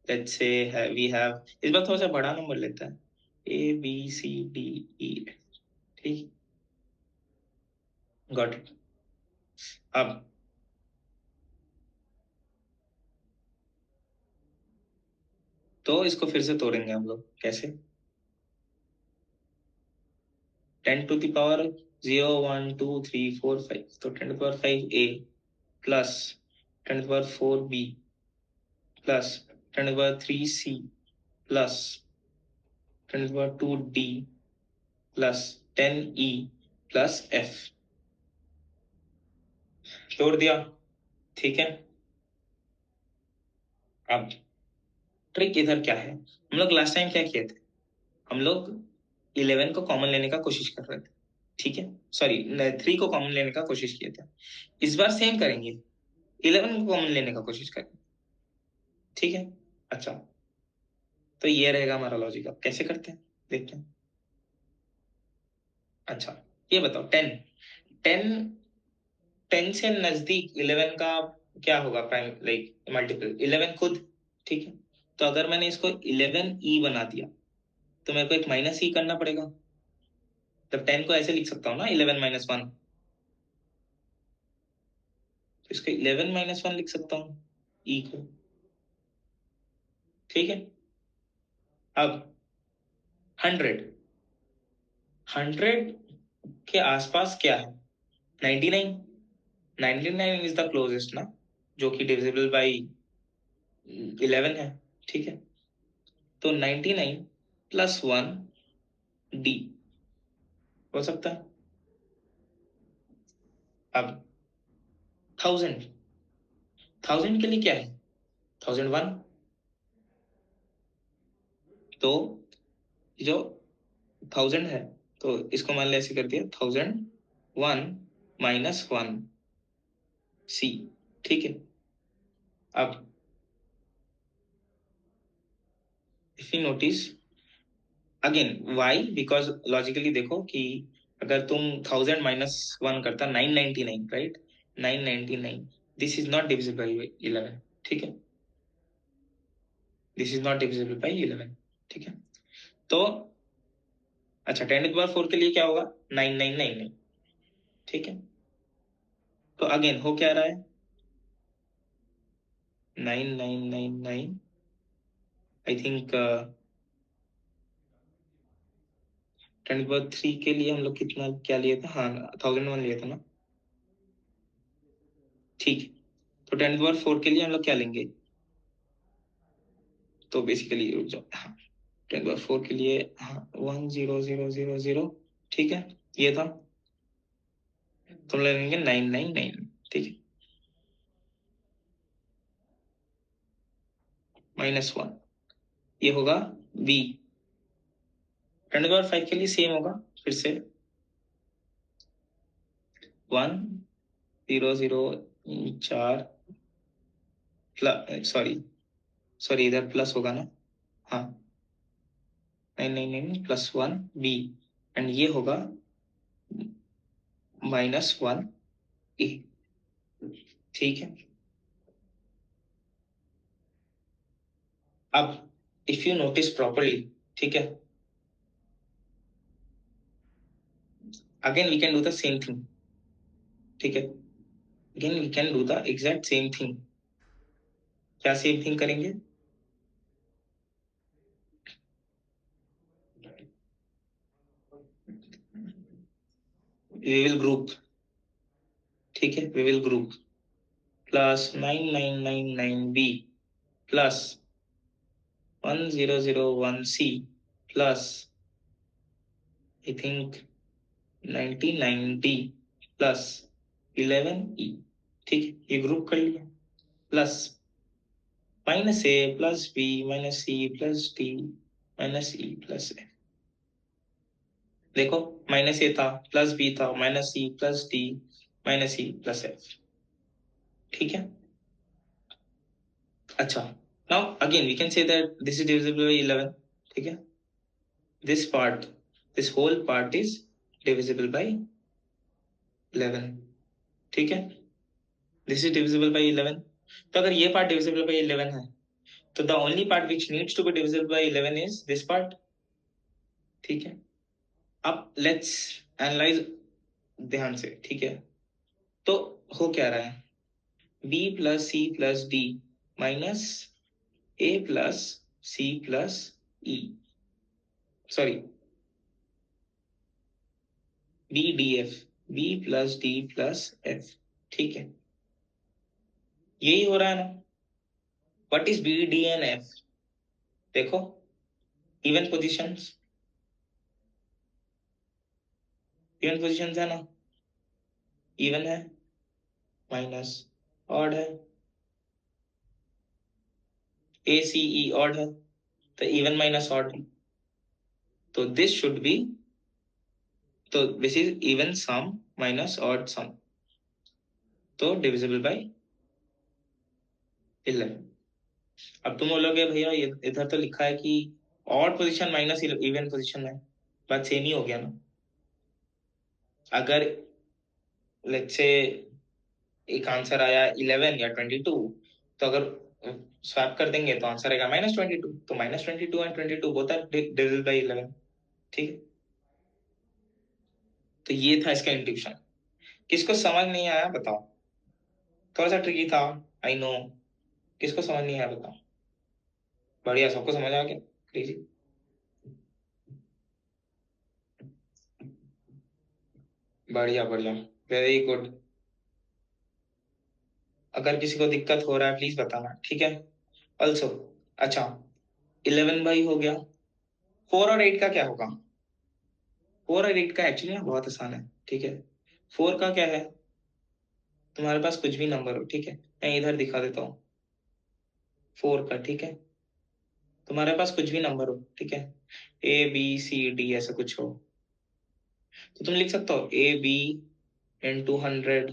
Let's say we have, इस बार थोड़ा सा बड़ा नंबर लेता है, ABCDE, ठीक, गॉट इट। अब तो इसको फिर से तोड़ेंगे हम लोग, कैसे? 10 to the power 0 1 2 3 4 5, तो 10 to the power 5 A plus 10 to the power 4 B plus 10 to the power 3 C plus 10 to the power 2 D plus 10 E plus F। जोड़ दिया, ठीक है। अब ट्रिक इधर क्या है, हम लोग लास्ट टाइम क्या किए थे, हम लोग 11 को कॉमन लेने का कोशिश कर रहे थे, ठीक है। सॉरी 3 को कॉमन लेने का कोशिश किए थे। इस बार सेम करेंगे, 11 को कॉमन लेने का कोशिश करेंगे, ठीक है। अच्छा, तो ये रहेगा हमारा लॉजिक। अब कैसे करते हैं देखते हैं। अच्छा, ये बताओ 10 10 10 से नजदीक 11 का क्या होगा, प्राइम लाइक मल्टीपल 11 खुद, ठीक है। तो अगर मैंने इसको 11E बना दिया तो मेरे को एक माइनस ई करना पड़ेगा। तब 10 को ऐसे लिख सकता हूँ ना, 11 माइनस 1, तो इसको 11 माइनस 1 लिख सकता हूँ ई को, ठीक है। अब 100 100 के आसपास क्या है, 99 99 इज द क्लोजेस्ट ना, जो कि डिविजिबल बाई 11 है, ठीक है। तो 99 प्लस 1 डी हो सकता है। अब 1000 1000 के लिए क्या है, 1001, तो जो 1000 है तो इसको मान लिया ऐसे कर दिया 1001 माइनस 1 सी, ठीक है। अब if you notice again why, because logically देखो कि अगर तुम 1000 माइनस 1 करता 999, right, 999, this is not divisible by 11, ठीक है। This is not divisible by 11, ठीक है। तो अच्छा 10⁴ के लिए क्या होगा, 9999, ठीक है। तो अगेन हो क्या रहा है, 9999, आई थिंक 10⁻³ के लिए हम लोग कितना क्या लिए थे, हाँ 1001 लिए थे ना, ठीक है। तो 10⁻⁴ के लिए हम लोग क्या लेंगे, तो बेसिकली हाँ 10⁻⁴ के लिए हाँ 10000, ठीक है, ये था। तो ले लेंगे 999, ठीक है, माइनस 1, ये होगा बी। 10⁻⁵ के लिए सेम होगा, फिर से 100 4 सॉरी सॉरी इधर प्लस होगा ना, हाँ 999 प्लस 1 बी, एंड ये होगा -1 ए, ठीक है। अब इफ यू नोटिस प्रॉपरली, ठीक है, again we can do the same thing, ठीक है। Again we can do the exact same thing. क्या सेम थिंग करेंगे, वी विल ग्रुप, ठीक है, we will group plus 9999 B plus 1001 C plus I think 99 D plus 11 E, ठीक है, ये group कर लिया। Plus minus A plus B minus C plus D minus E plus A. देखो minus A था plus B था minus C plus D minus E plus F. ठीक है, अच्छा now again we can say that this is divisible by 11। ठीक है, this part, this whole part is divisible by 11। ठीक है, this is divisible by 11। तो अगर ये part divisible by 11 है तो the only part which needs to be divisible by 11 is this part। ठीक है, अब let's analyze ध्यान से। ठीक है, तो हो क्या रहा है, b plus c plus d minus a plus c plus e, sorry b df, b plus d plus f। ठीक है, यही हो रहा है ना। What is B D and F? देखो इवन पोजीशंस, इवन पोजीशंस है ना, इवन है माइनस ऑड है, ए सी ई ऑड है, तो इवन माइनस ऑड, तो दिस शुड बी, तो this is even sum minus odd sum, तो डिविजिबल बाय 11। अब तुम बोलोगे भैया ये इधर तो लिखा है कि odd position minus even position है, बात सेम ही हो गया ना। अगर लेट्स से एक आंसर आया 11 या 22, तो अगर स्वैप कर देंगे तो आंसर आएगा -22, तो -22 and 22 both are divisible by 11। ठीक है, तो ये था इसका इंट्यूशन। किसको समझ नहीं आया बताओ, थोड़ा सा ट्रिकी था आई नो, किसको समझ नहीं आया बताओ। बढ़िया, सबको समझ आ गया, क्रेजी, बढ़िया बढ़िया, वेरी गुड। अगर किसी को दिक्कत हो रहा है प्लीज बताना, ठीक है। ऑल्सो अच्छा 11 बाई हो गया, 4 और 8 का क्या होगा? 4 और 8 का एक्चुअली ना बहुत आसान है। ठीक है, 4 का क्या है, तुम्हारे पास कुछ भी नंबर हो, ठीक है, मैं इधर दिखा देता हूँ 4 का। ठीक है, तुम्हारे पास कुछ भी नंबर हो, ठीक है, ए बी सी डी ऐसा कुछ हो, तो तुम लिख सकते हो A B into 100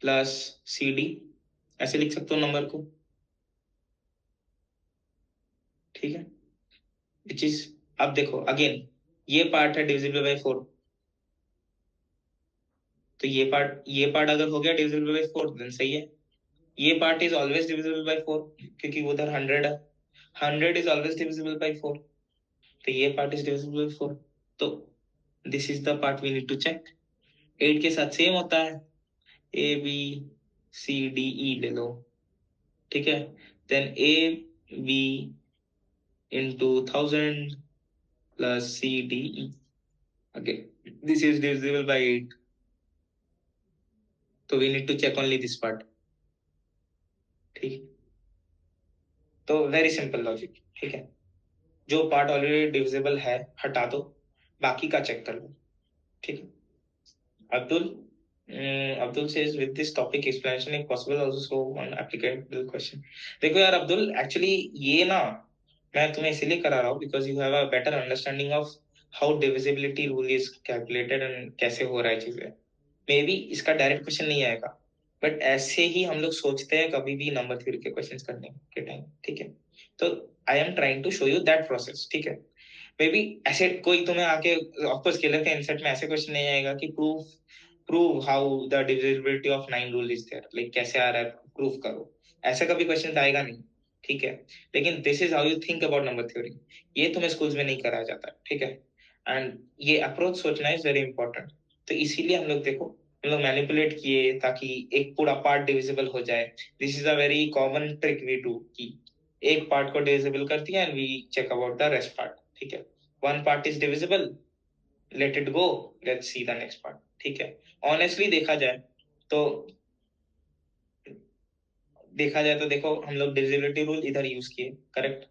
plus C D, ऐसे लिख सकते हो नंबर को। ठीक है, विच इज, अब देखो अगेन ये पार्ट है डिविजिबल बाय 4, तो ये पार्ट अगर हो गया डिविजिबल बाय 4 देन सही है। ये part is always divisible by 4 क्योंकि उधर 100 है, 100 इज ऑलवेज डिविजिबल बाय 4, तो ये पार्ट इज डिविजिबल बाय 4, तो this is the part we need to check. 8 के साथ सेम होता है, ए बी सी डी ई ले लो, ठीक है, then A B into 1000 plus C D E, again this is divisible by 8, तो we need to check only this part. ठीक, तो वेरी सिंपल लॉजिक। ठीक है, जो पार्ट ऑलरेडी डिविजिबल है हटा दो, बाकी का चेक कर लो। ठीक है, Abdul says with this topic explanation if possible also show one applicable question। देखो यार अब्दुल, एक्चुअली ये ना मैं तुम्हें इसीलिए करा रहा हूँ because you have a better understanding of how divisibility rule is calculated and कैसे हो रहा है चीजें। मे बी इसका डायरेक्ट क्वेश्चन नहीं आएगा, बट ऐसे ही हम लोग सोचते हैं कभी भी नंबर थ्योरी के क्वेश्चंस करने के टाइम। ठीक है, तो I am trying to show you that process. ठीक है, मे बी ऐसे कोई तुम्हें आके ऑफकोर्स स्केलर के इनसेट में ऐसे क्वेश्चन नहीं आएगा कि prove how the divisibility of 9 rule is there, like कैसे आ रहा है प्रूव करो, ऐसा कभी क्वेश्चन आएगा नहीं। ठीक है, लेकिन this is how you think about number theory, ये तुम्हें स्कूल्स में नहीं कराया जाता है। ठीक है, एंड ये अप्रोच सोचना इज वेरी इंपॉर्टेंट। तो इसीलिए हम लोग देखो हम लोग मैनिपुलेट किए ताकि एक पूरा पार्ट डिविजिबल हो जाए। This is a very common trick we do कि एक पार्ट को डिविजिबल कर दिया and we check about the rest part. ठीक है, one part is divisible, let it go, let's see the next part. ठीक है, ऑनेस्टली देखा जाए तो देखो हम लोग डिविजिबिलिटी रूल इधर यूज किए, करेक्ट,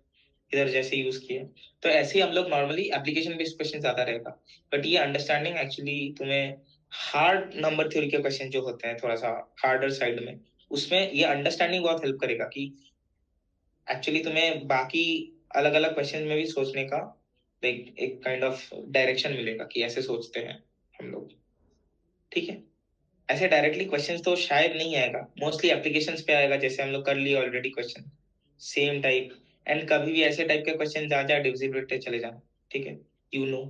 इधर जैसे यूज किए, तो ऐसे ही हम लोग नॉर्मली एप्लीकेशन बेस्ड क्वेश्चन ज्यादा रहेगा। बट ये अंडरस्टैंडिंग एक्चुअली तुम्हें हार्ड नंबर थ्योरी के क्वेश्चन जो होते हैं थोड़ा सा हार्डर साइड में, उसमें ये अंडरस्टैंडिंग बहुत हेल्प करेगा कि एक्चुअली तुम्हें बाकी अलग अलग क्वेश्चन में भी सोचने का लाइक एक काइंड ऑफ डायरेक्शन मिलेगा कि ऐसे सोचते हैं हम लोग, ठीक है। ऐसे डायरेक्टली क्वेश्चंस तो शायद नहीं आएगा, मोस्टली एप्लीकेशंस पे आएगा, जैसे हम लोग कर लिए already question same type. And कभी भी ऐसे टाइप के क्वेश्चन आ जाए डिविजिबिलिटी चले जाना, ठीक है, you know.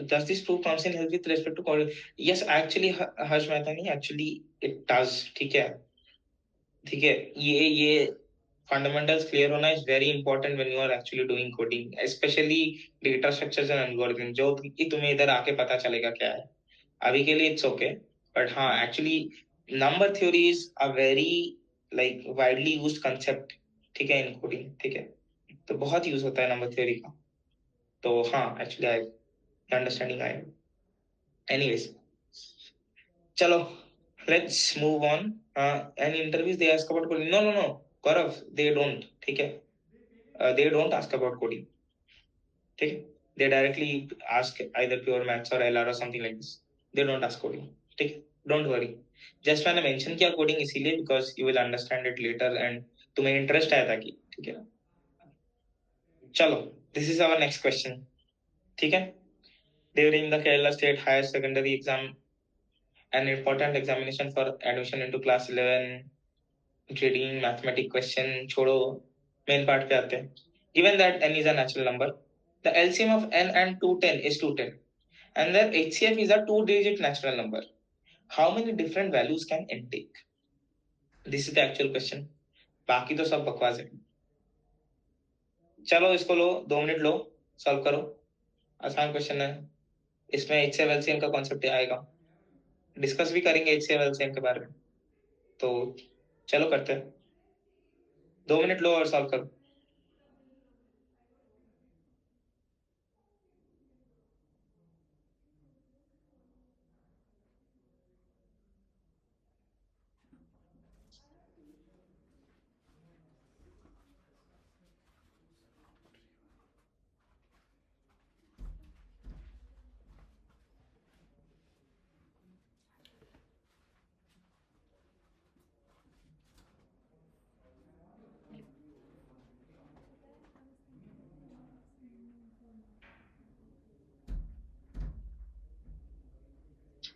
Does this prove constant health with respect to quality? Yes, actually, Harsh Mehta नहीं, actually it does, ठीक है, ठीक है। ये फंडामेंटल्स क्लियर होना is very important when you are actually doing coding, specially data structures and algorithm, जो कि तुम्हें इधर आके पता चलेगा क्या है। अभी के लिए इट्स ओके, बट हाँ actually number theory is a very like widely used concept, ठीक है, इन कोडिंग, ठीक है। तो बहुत यूज होता है नंबर थ्योरी का। तो हाँ actually I understanding I. Anyways, चलो let's move on. In interviews they ask about coding, no no no Gaurav, they don't, ठीक है, they don't ask about coding, ठीक है। They directly ask either pure maths और LR और something like this, they don't ask coding, ठीक है, don't worry. Just मैंने mention किया कोडिंग इसीलिए because you will understand it later and तुम्हें इंटरेस्ट आया था कि, ठीक है। चलो, this is our next question, ठीक है। During the Kerala state higher secondary exam, an important examination for admission into class 11, reading mathematics question छोड़ो, मेन पार्ट पे आते हैं। Given that n is a natural number, the LCM of n and 210 is 210, and their HCF is a two-digit natural number. How many different values can n take? This is the actual question. बाकी तो सब बकवास है। चलो इसको लो, 2 minute low, solve करो, आसान question है। इसमें HCF LCM का कॉन्सेप्ट आएगा, डिस्कस भी करेंगे HCF LCM के बारे में। तो चलो करते हैं, 2 मिनट लो और सॉल्व करो।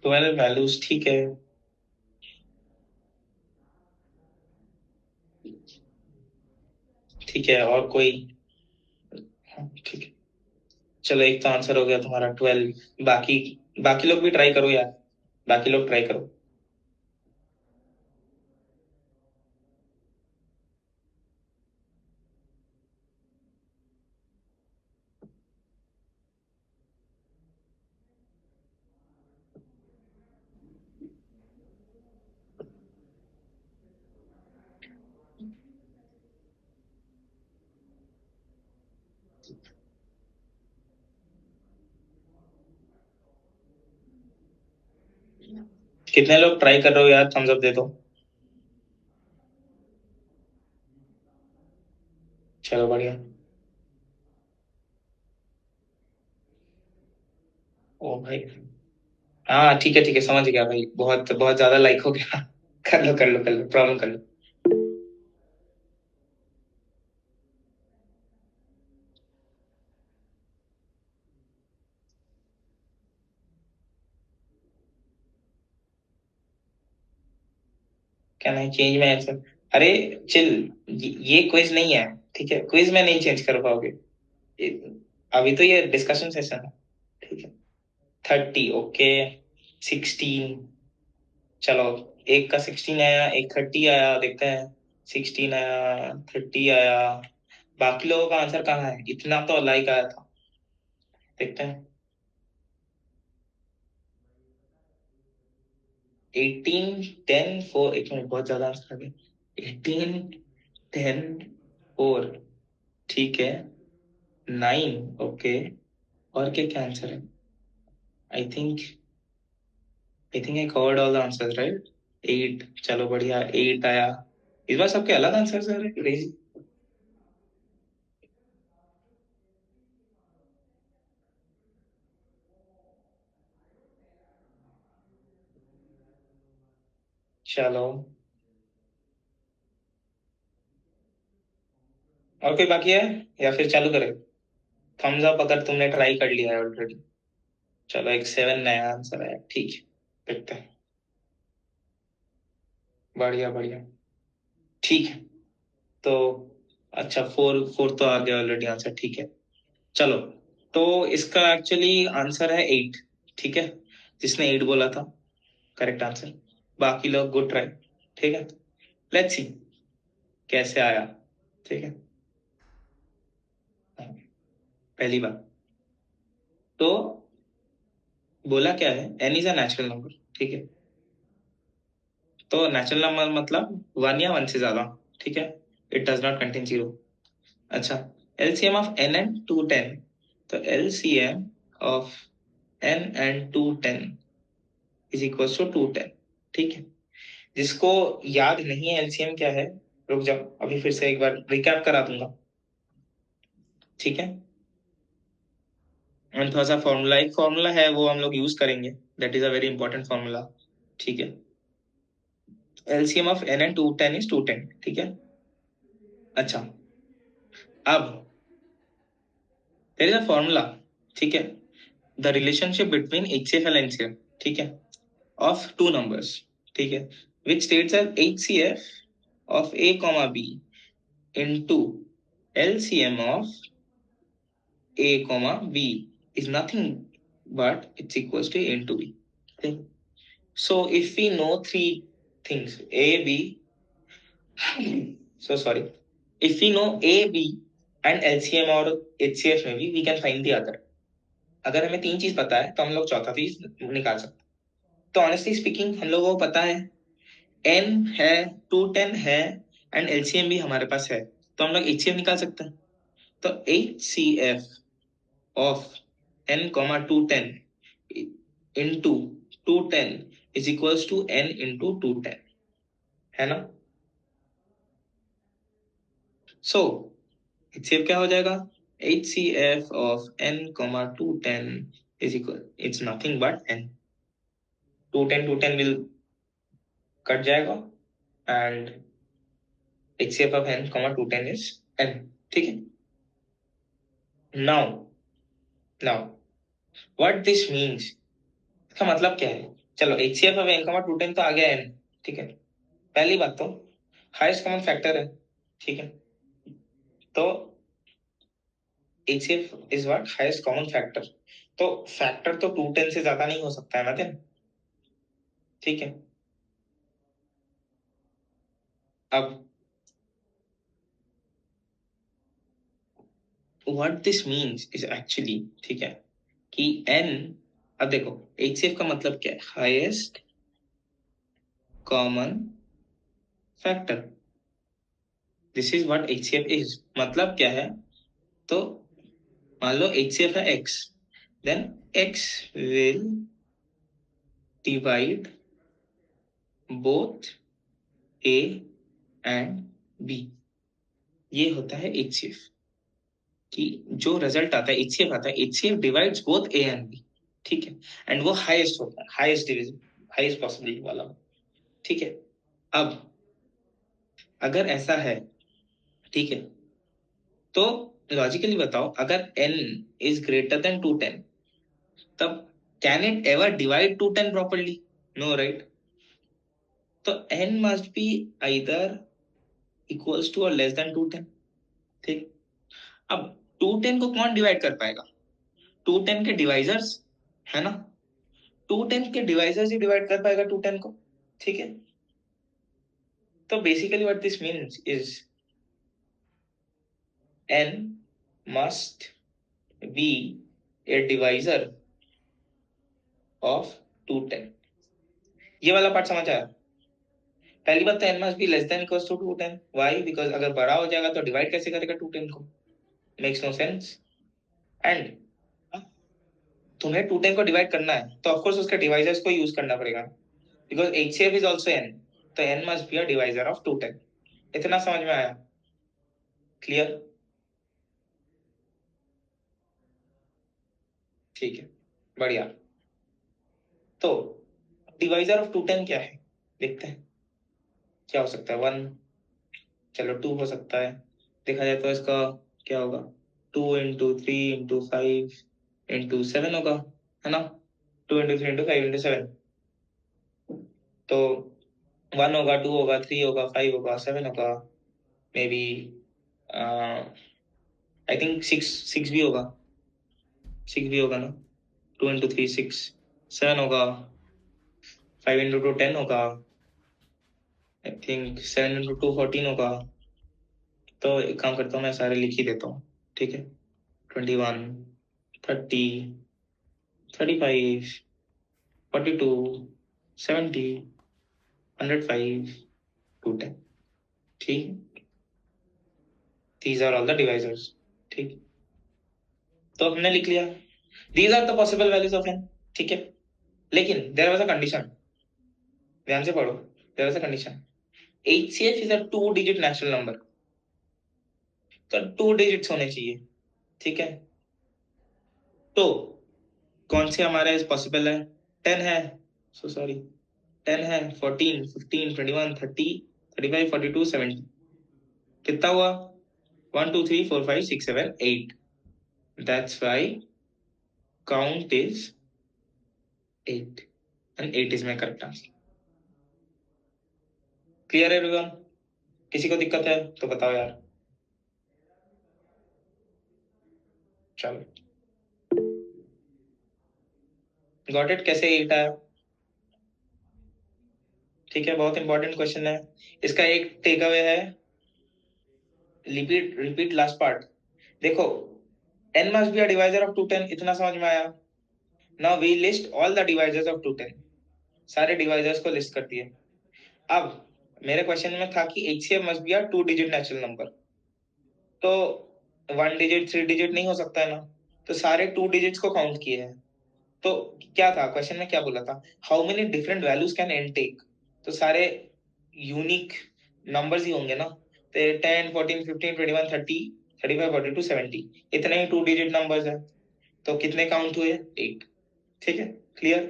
ट्वेल्व वैल्यूज, ठीक है, ठीक है, और कोई? हाँ, ठीक है, चलो एक तो आंसर हो गया तुम्हारा 12। बाकी बाकी लोग भी ट्राई करो यार, बाकी लोग ट्राई करो। कितने लोग ट्राई कर रहे हो यार, थम्स अप दे दो। चलो बढ़िया। ओ भाई, हाँ ठीक है समझ गया भाई, बहुत बहुत ज्यादा लाइक हो गया। कर लो प्रॉब्लम कर लो। Can I change my answer? अरे चिल, ये क्विज नहीं है, ठीक है, क्विज में नहीं चेंज कर पाओगे। अभी तो ये डिस्कशन सेशन है, ठीक है। 30, ओके, 16, चलो, एक का 16 आया, एक 30 आया, देखते हैं। 16 आया, 30 आया, बाकी लोगों का आंसर कहाँ है? इतना तो लाइक आया था, देखते हैं। 18, 10, 4, एक मिनट, बहुत ज्यादा आंसर आ गया। 18, 10, 4, ठीक है, 9, ओके, और क्या क्या आंसर है? I think I covered all the answers right. 8, चलो बढ़िया, 8 आया। इस बार सबके अलग आंसर्स आ रहे हैं, क्रेजी। चलो, और कोई बाकी है या फिर चालू करें? थम्स अप अगर तुमने ट्राई कर लिया है ऑलरेडी। चलो, एक 7 नया आंसर है, ठीक है, देखते हैं। बढ़िया बढ़िया, ठीक है। तो अच्छा, 4 तो आ गया ऑलरेडी आंसर, ठीक है। चलो, तो इसका एक्चुअली आंसर है 8, ठीक है। जिसने 8 बोला था, करेक्ट आंसर। बाकी लोग गुड ट्राई, ठीक है। लेट्स सी कैसे आया, ठीक है। हाँ, पहली बार तो बोला क्या है, N is a natural number, ठीक है। तो नेचुरल नंबर मतलब 1 या 1 से ज्यादा, ठीक है। It does not contain zero. अच्छा, एलसीएम ऑफ एन एंड 210। तो LCM of N and 210 is equal to 210, ठीक है। जिसको याद नहीं है एलसीएम क्या है, रुक जाओ, अभी फिर से एक बार रिकैप करा दूंगा, ठीक है। एंड थोड़ा सा फॉर्मूला, एक फॉर्मूला है वो हम लोग यूज करेंगे, that is a very important formula, ठीक है। LCM of N and 210 is 210, ठीक है। अच्छा, अब देयर इज अ फॉर्मूला, ठीक है, the relationship between HCF and NCF, ठीक है, ऑफ टू नंबर्स, ठीक है, which states as HCF of A comma B into LCM of a comma b is nothing but it's equals to a into b. Okay. So if we know three things, a b, so sorry, if we know a b and LCM और HCF में भी we can find the other. अगर हमें 3 चीज पता है तो हम लोग चौथा चीज निकाल सकते हैं। तो ऑनेस्टली स्पीकिंग हम लोगों को पता है n है, 210 है, एंड LCM भी हमारे पास है, तो हम लोग HCF निकाल सकते हैं। तो HCF of n comma 210 into 210 is equals to n into 210, है ना। so HCF क्या हो जाएगा, HCF of n comma 210 is equal, it's nothing but n, 210 will cut जाएगा and HCF of n comma 210 is n, ठीक है। now what this means, इसका मतलब क्या है। चलो, HCF of n comma 210 तो आ गया n, ठीक है। पहली बात तो हाईएस्ट कॉमन फैक्टर है, ठीक है। तो HCF is what, highest common factor. तो फैक्टर तो 210 से ज्यादा नहीं हो सकता है ना देन, ठीक है। अब what this means is actually, ठीक है, कि n, अब देखो HCF का मतलब क्या है, highest common factor. This is what HCF is, मतलब क्या है, तो मान लो HCF है x, then x will divide both a and b। ये होता है HCF, कि जो रिजल्ट आता है HCF आता है, HCF divides both A and B, ठीक है। एंड वो हाईएस्ट होता है, हाईएस्ट डिवीजन, हाईएस्ट पॉसिबिलिटी वाला, ठीक है। अब अगर ऐसा है, ठीक है, तो लॉजिकली बताओ, अगर n इज ग्रेटर देन 210, तब can it ever divide 210 properly, no right. तो n must be either equals to और लेस देन 210, ठीक। अब 210 को कौन डिवाइड कर पाएगा, 210 के डिवाइजर्स, है ना। 210 के डिवाइजर्स ही डिवाइड कर पाएगा 210 को, ठीक है। तो basically what this means is n must B A divisor of 210। ये वाला पार्ट समझ आया। पहली बात तो n must be less than equals to 210, why, because अगर बड़ा हो जाएगा तो डिवाइड कैसे करेगा 210 को, मेक्स नो सेंस। एंड तुम्हें 210 को डिवाइड करना है तो ऑफकोर्स उसके डिवाइजर्स को यूज करना पड़ेगा, because HCF is also n, तो n must be a divisor of 210। इतना समझ में आया, क्लियर, ठीक है, बढ़िया। तो डिवाइजर ऑफ 210 क्या है, देखते हैं। क्या हो सकता है 1, चलो 2 हो सकता है। देखा जाए तो इसका क्या होगा 2 इंटू 3 इंटू 5 इंटू 7 होगा, है ना। 2 इंटू 3 इंटू 5 इंटू 7, तो 1 होगा, 2 होगा, 3 होगा, 5 होगा, 7 होगा, मे बी आई थिंक 6 भी होगा, 6 भी होगा ना। 2 इंटू 3 6, 7 होगा, 5 इंटू 2 10 होगा, आई थिंक 7 इंटू 2 14 होगा। तो एक काम करता हूँ, मैं सारे लिख ही देता हूँ, ठीक है। 21 30 35 42 70 105 210, ठीक। These are all the divisors, ठीक। तो हमने लिख लिया these are the possible values of N, ठीक है। लेकिन देयर वाज अ कंडीशन, ध्यान से पढ़ो। There was a condition, HCF is a 2 digit natural number, तो 2 डिजिट्स होने चाहिए, ठीक है। तो कौन से हमारे पॉसिबल है, 10 है, सो सॉरी 10 है, 14 15 21 30 35 42 70, कितना हुआ 1 2 3 4 5 6 7 8, that's why count is 8 and 8 is my correct answer. Clear है एवरीवन? किसी को दिक्कत है तो बताओ यार। चलो, गॉट इट, कैसे 8 आया? ठीक है, बहुत इंपॉर्टेंट क्वेश्चन है। इसका एक टेक अवे है, रिपीट रिपीट लास्ट पार्ट। देखो, n must be a divisor of 210, इतना समझ में आया। Now we list all the divisors of 210, सारे डिवाइजर्स को लिस्ट कर दिए। अब मेरे क्वेश्चन में था कि HCF must be a 2 digit natural number, तो 1 डिजिट 3 डिजिट नहीं हो सकता है ना, तो सारे 2 डिजिट्स को काउंट किए हैं। तो क्या था क्वेश्चन में, क्या बोला था, how many different values can n take, तो सारे यूनिक नंबर्स ही होंगे ना। तो 10 14 15 21 30 35 42 70, इतने ही 2 डिजिट नंबर्स है, तो कितने काउंट हुए 8, ठीक है। क्लियर?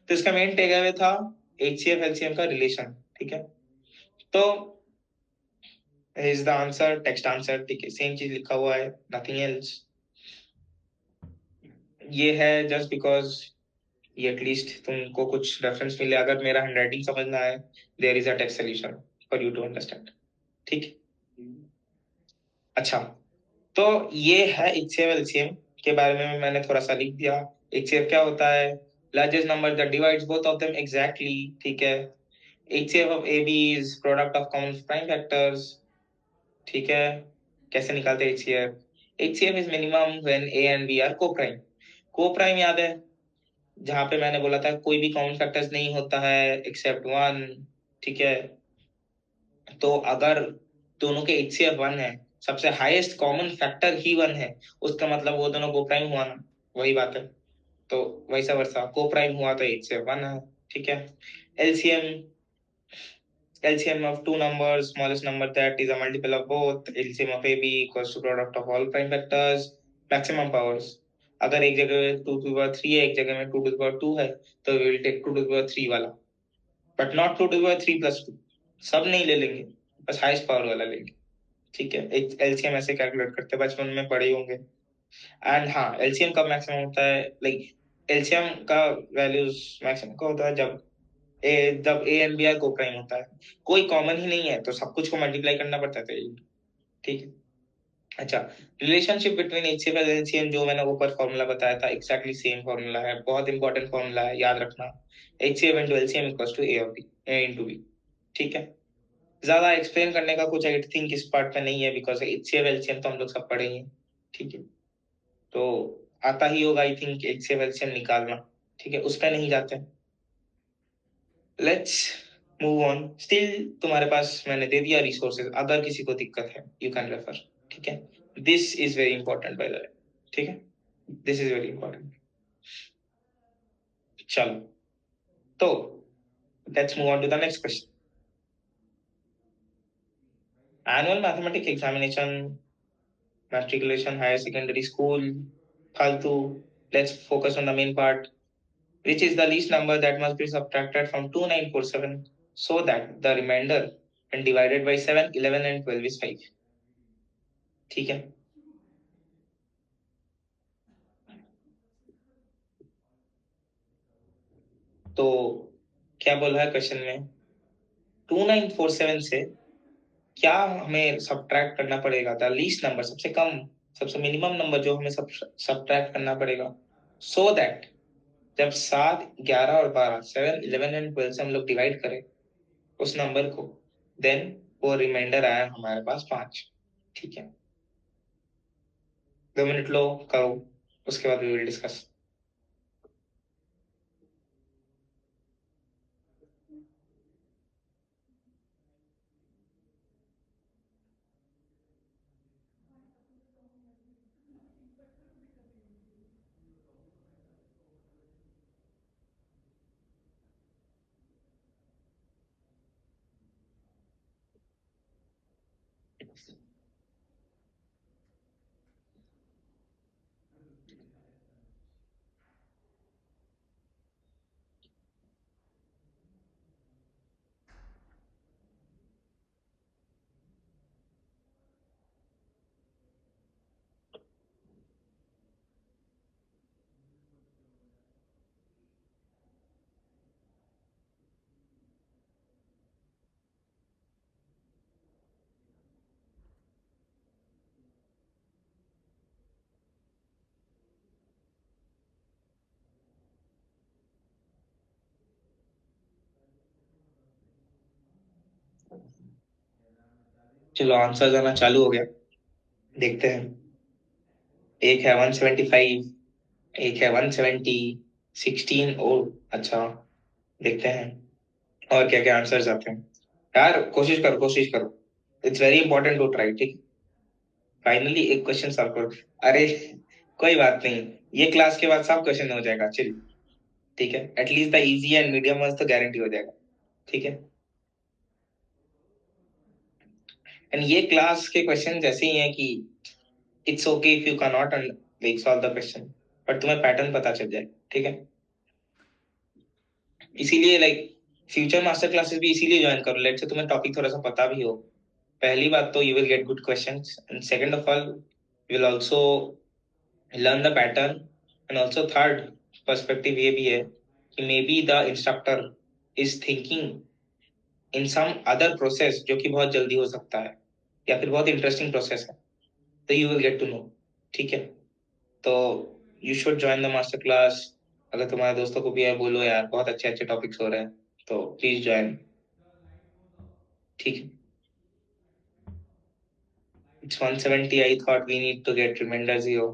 तो इसका मेन टेक अवे था HCF LCM का रिलेशन, ठीक है। तो is the answer text answer, ठीक है, सेम चीज लिखा हुआ है, नथिंग एल्स। ये है जस्ट बिकॉज ये एटलीस्ट तुमको कुछ रेफरेंस मिले, अगर मेरा हैंडराइटिंग समझना है, there is a text solution for you to understand, ठीक। अच्छा, तो ये है HCF LCM के बारे में मैंने थोड़ा सा लिख दिया। HCF क्या होता है, largest number that divides both of them exactly, ठीक है। HCF of AB is product of common prime factors, ठीक है। कैसे निकालते हैं HCF? HCF is minimum when A and B are co-prime. Co-prime याद है, जहां पे मैंने बोला था कोई भी कॉमन फैक्टर्स नहीं होता है एक्सेप्ट 1, ठीक है। तो अगर दोनों के HCF 1 है, सबसे हाईएस्ट कॉमन फैक्टर ही 1 है, उसका मतलब वो दोनों को प्राइम हुआ ना, वही बात है। तो वैसा वर्षा को प्राइम हुआ तो HCF 1 है, ठीक है। LCM of two numbers, smallest number that is a multiple of both, LCM of AB equals to product of all prime factors, maximum powers. अगर एक जगह 2 to the power 3 है, एक जगह में 2 to the power 2 है, तो we will take 2 to the power 3 वाला, but not 2 to the power 3 plus 2, सब नहीं ले लेंगे, बस हाईएस्ट पावर वाला लेंगे, ठीक है। LCM ऐसे कैलकुलेट करते हैं, बचपन में पढ़े होंगे। एंड हाँ, LCM कब मैक्सिमम होता है, लाइक LCM का वैल्यूज मैक्सिमम का होता है जब ए एंड बी आर को प्राइम होता है, कोई कॉमन ही नहीं है तो सब कुछ को मल्टीप्लाई करना पड़ता है, ठीक है। अच्छा, रिलेशनशिप बिटवीन HCF और LCM जो मैंने ऊपर फॉर्मूला बताया था, एग्जैक्टली सेम फॉर्मूला है, बहुत इंपॉर्टेंट फॉर्मूला है, याद रखना। HCF into LCM equals to A into B, ठीक है। ज्यादा एक्सप्लेन करने का कुछ आई थिंक इस पार्ट में नहीं है, बिकॉज HCF LCM तो हम लोग सब पढ़े ही हैं, ठीक है। तो आता ही होगा आई थिंक HCF LCM निकालना, ठीक है, उस पर नहीं जाते। Let's move on. स्टिल तुम्हारे पास मैंने दे दिया रिसोर्सेज, अगर किसी को दिक्कत है यू कैन रेफर, ठीक है। This is very important by the way, ठीक है, दिस इज वेरी इंपॉर्टेंट। चलो, तो let's move on to the next question. Annual mathematics examination, matriculation, higher secondary school, फालतू। Let's focus on the main part, which is the least number that must be subtracted from 2947 so that the remainder and divided by 7, 11 and 12 is 5. ठीक है, तो क्या बोला है question में, 2947 से क्या हमें सब्ट्रैक्ट करना पड़ेगा, द लीस्ट नंबर, सबसे कम, सबसे मिनिमम नंबर जो हमें सब्ट्रैक्ट करना पड़ेगा, सो दैट जब 7, 11 और 12, 7, 11 एंड 12 से हम लोग डिवाइड करें उस नंबर को, देन वो रिमाइंडर आया हमारे पास 5. ठीक है, 2 मिनट लो, करो, उसके बाद वी विल डिस्कस. चलो आंसर आना चालू हो गया, देखते हैं. एक है 175, एक है 170, 16, ओ अच्छा, देखते हैं और क्या क्या आंसर्स आते हैं. यार कोशिश करो, कोशिश करो, it's very important to try. ठीक, फाइनली एक क्वेश्चन सॉल्व करो. अरे कोई बात नहीं, ये क्लास के बाद सब क्वेश्चन हो जाएगा, चिल. ठीक है, at least the easy and medium ones तो गारंटी हो जाएगा. ठीक है, एंड ये क्लास के क्वेश्चन ऐसे ही हैं कि it's okay if you can not like solve the question, but तुम्हें पैटर्न पता चल जाए. ठीक है, इसीलिए लाइक फ्यूचर मास्टर क्लासेस भी इसीलिए ज्वाइन करो, लेट से तुम्हें टॉपिक थोड़ा सा पता भी हो. पहली बात तो you will get good questions, and second of all you will also learn the pattern, and also third perspective ये भी है कि maybe the instructor is thinking in some other process जो कि बहुत जल्दी हो सकता है या फिर बहुत इंटरेस्टिंग प्रोसेस है, तो you will get to know. ठीक है, तो you should join the master class. अगर तुम्हारे दोस्तों को भी है, बोलो यार बहुत अच्छे अच्छे टॉपिक्स हो रहे हैं, तो प्लीज ज्वाइन. ठीक है, it's 170. I thought we need to get reminder 0.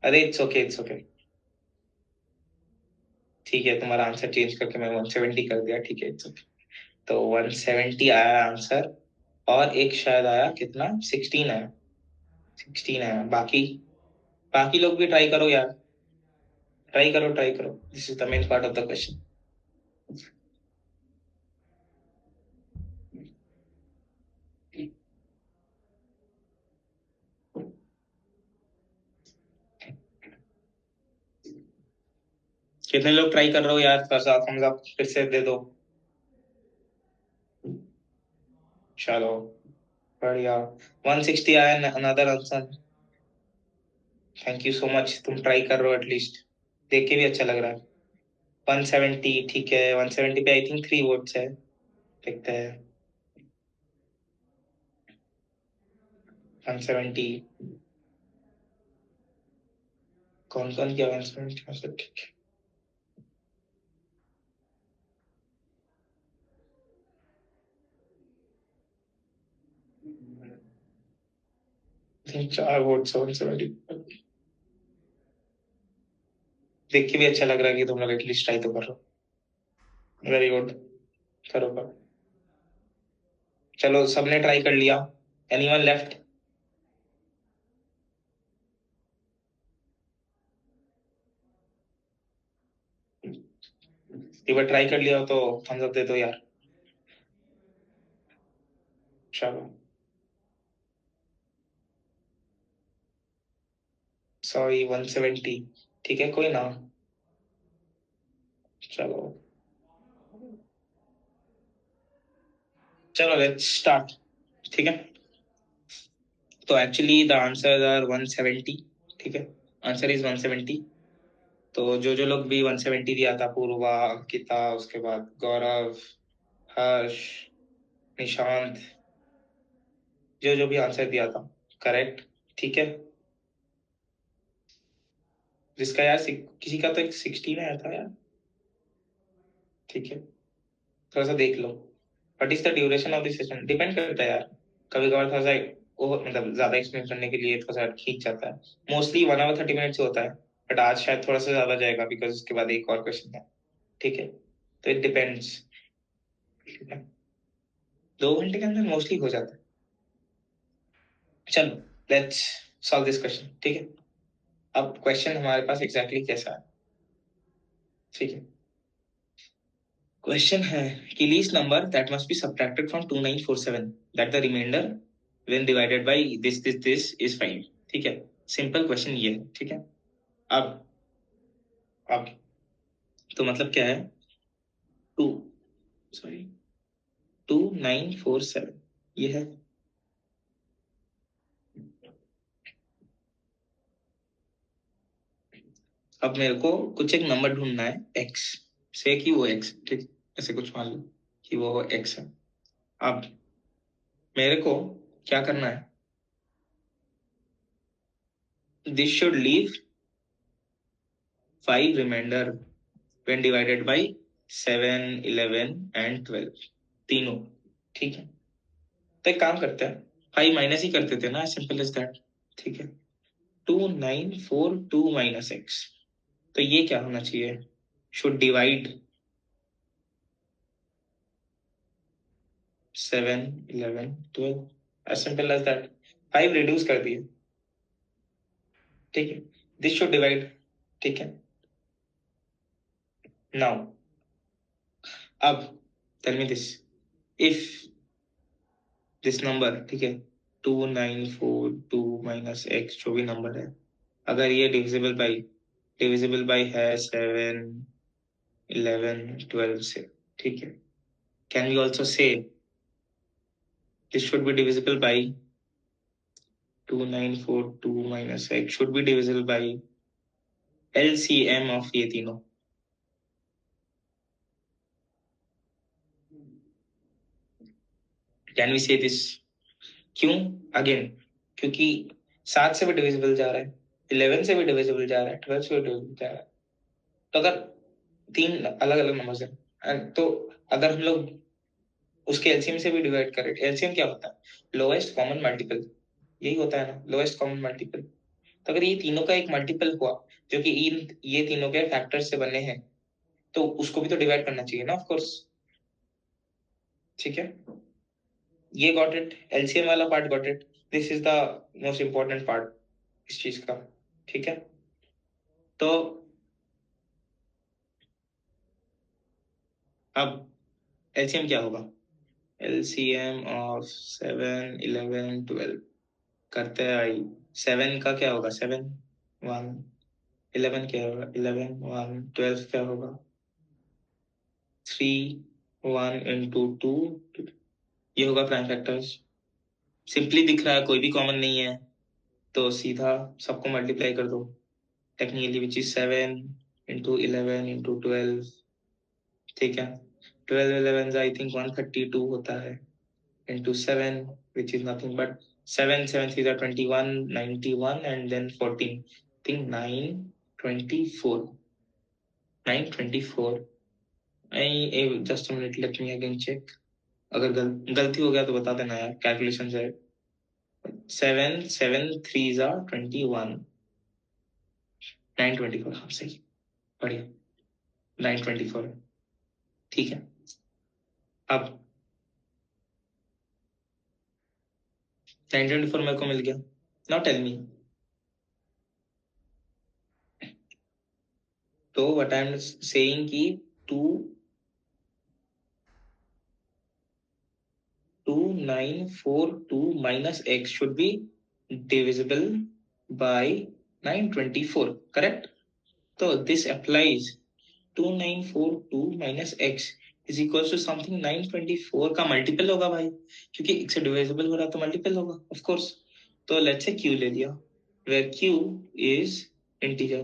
अरे इट्स ओके, इट्स ओके. ठीक है, तुम्हारा आंसर चेंज करके मैं 170 कर दिया. ठीक है, इट्स ओके. तो 170 आया आंसर, और एक शायद आया कितना, 16 आया. 16 आया. बाकी बाकी लोग भी ट्राई करो यार, ट्राई करो, ट्राई करो. This is the main part of the question. कितने लोग ट्राई कर रहे हो यार, थोड़ा सा thumbs up फिर से दे दो. चलो बढ़िया, 160 आया, another answer. Thank you so much, तुम ट्राई कर रहे हो एटलीस्ट, देख के भी अच्छा लग रहा है. 170, ठीक है, 170 पे आई थिंक 3 वोट्स है. देखते हैं. 170 कौन कौन किया, 170. ठीक है, 4 वोट्स, 170. देख के भी अच्छा लग रहा है कि तुम लोग एटलीस्ट ट्राई तो कर रहे हो. वेरी गुड, करो करो. चलो सबने ट्राई कर लिया, एनीवन लेफ्ट? एक बार ट्राई कर लिया हो तो थम्स अप दे दो यार. चलो, सॉरी 170. ठीक है, कोई ना. चलो चलो लेट्स स्टार्ट. ठीक है. तो एक्चुअली द आंसर आर 170. ठीक है. Answer is 170. तो जो लोग भी 170 दिया था, पूर्वा, अंकिता, उसके बाद गौरव, हर्ष, निशांत, जो भी आंसर दिया था करेक्ट. ठीक है. जिसका यार किसी का तो एक 60 में आया था यार. ठीक है. थोड़ा सा देख लो. What is the duration of this session? Depend करता है यार. कभी कभार थोड़ा सा मतलब ज्यादा एक्सप्लेन करने के लिए थोड़ा सा खींच जाता है. मोस्टली 1 आवर 30 मिनट्स होता है. बट आज शायद थोड़ा सा ज्यादा जाएगा बिकॉज उसके बाद एक और क्वेश्चन है. ठीक है. तो इट डिपेंड्स. 2 घंटे के अंदर मोस्टली हो जाता है. चलो लेट्स सॉल्व दिस क्वेश्चन. ठीक है. अब क्वेश्चन हमारे पास एग्जैक्टली कैसा है. ठीक है. क्वेश्चन है कि least number that must be subtracted from 2947 that the reminder when divided by this is 5. ठीक है. सिंपल क्वेश्चन ये है. ठीक है. अब तो मतलब क्या है. 2947 ये है. अब मेरे को कुछ एक नंबर ढूंढना है x से कि वो x. ठीक. ऐसे कुछ मान लो कि वो x है. अब मेरे को क्या करना है. This should leave 5 reminder when divided by 7, 11 and 12 तीनों. ठीक है. तो एक काम करते हैं. 5 माइनस ही करते थे ना. Simple as that. ठीक है. 2942 माइनस x. तो ये क्या होना चाहिए. Should divide 7, 11, 12. As simple as that. 5 reduce कर दिए. ठीक है. This should divide. ठीक है. नाउ अब tell me this. If this number. ठीक है. 2942 माइनस x जो भी नंबर है, अगर ये डिविजिबल बाई है 7, 11, 12 से. ठीक है. Can we also say this should be divisible by 2942 minus x should be divisible by LCM of ये तीनों. Can we say this. क्यों. अगेन क्योंकि 7 से भी डिविजिबल जा रहा है, 11 से भी डिविजिबल जा रहा है, 12 से भी डिविजिबल जा रहा है. तो अगर 3 अलग अलग नंबर्स हैं तो अगर हम लोग उसके एलसीएम से भी डिवाइड करें. एलसीएम क्या होता है. Lowest common multiple. यही होता है ना लोएस्ट कॉमन मल्टीपल. तो अगर ये तीनों का एक मल्टीपल हुआ जो कि ये तीनों के फैक्टर्स से बने हैं, तो उसको भी तो डिवाइड करना चाहिए ना. Of course. ठीक है. ये गॉट इट. एलसीएम वाला part got it. This is the most important part इस चीज का. ठीक है. तो अब एलसीएम क्या होगा. एलसीएम ऑफ 7, 11, 12 करते हैं. आई 7 का क्या होगा. 7, 1. 11 क्या होगा. 11, 1. 12 क्या होगा. 3, 1 into 2. ये होगा प्राइम फैक्टर्स. सिंपली दिख रहा है, कोई भी कॉमन नहीं है, तो सीधा सबको मल्टीप्लाई कर दो. Technically which is 7 into 11 into 12. ठीक है. 12 11 आई थिंक 132 होता है into 7 which is nothing but 7 7 3 are 21, 91 and then 14. I think 924. 924. Just a minute, let me again check. अगर गलती हो गया तो बता देना यार. कैलकुलेशन है. 7 7 3 are 21. 924. हाँ सही. बढ़िया. 924. ठीक है. अब 924 मेरे को मिल गया. Now tell me. तो व्हाट आई एम सेइंग कि 2942 minus x should be divisible by 924. Correct. So this applies. 2942 minus x is equal to something 924 का मल्टीपल होगा भाई, क्योंकि x से डिविजिबल हो रहा तो मल्टीपल होगा ऑफ कोर्स। तो लेट्स से q ले लिया, वेयर q इज इंटीजर,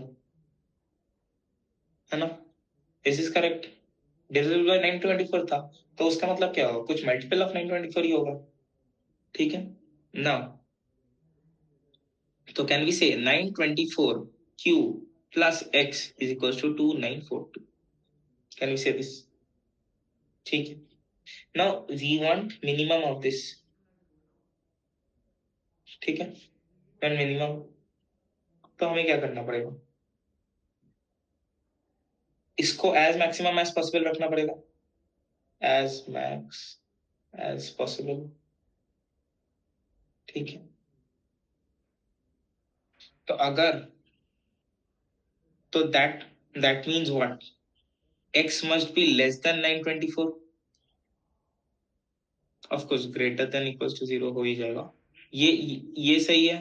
है ना? This is correct. Divisible by 924 था, तो उसका मतलब क्या होगा, कुछ मल्टीपल ऑफ 924 ही होगा, ठीक है ना? तो कैन वी से 924 q plus x is equals to 2942? Can we say this? ठीक है, now we want minimum of this, ठीक है? व्हेन मिनिमम, तो हमें क्या करना पड़ेगा, इसको एज मैक्सिमम एज पॉसिबल रखना पड़ेगा, एज मैक्स एज पॉसिबल, ठीक है? तो अगर, तो that means what, x must be less than 924, of course greater than equals to 0 हो ही जाएगा, ये सही है।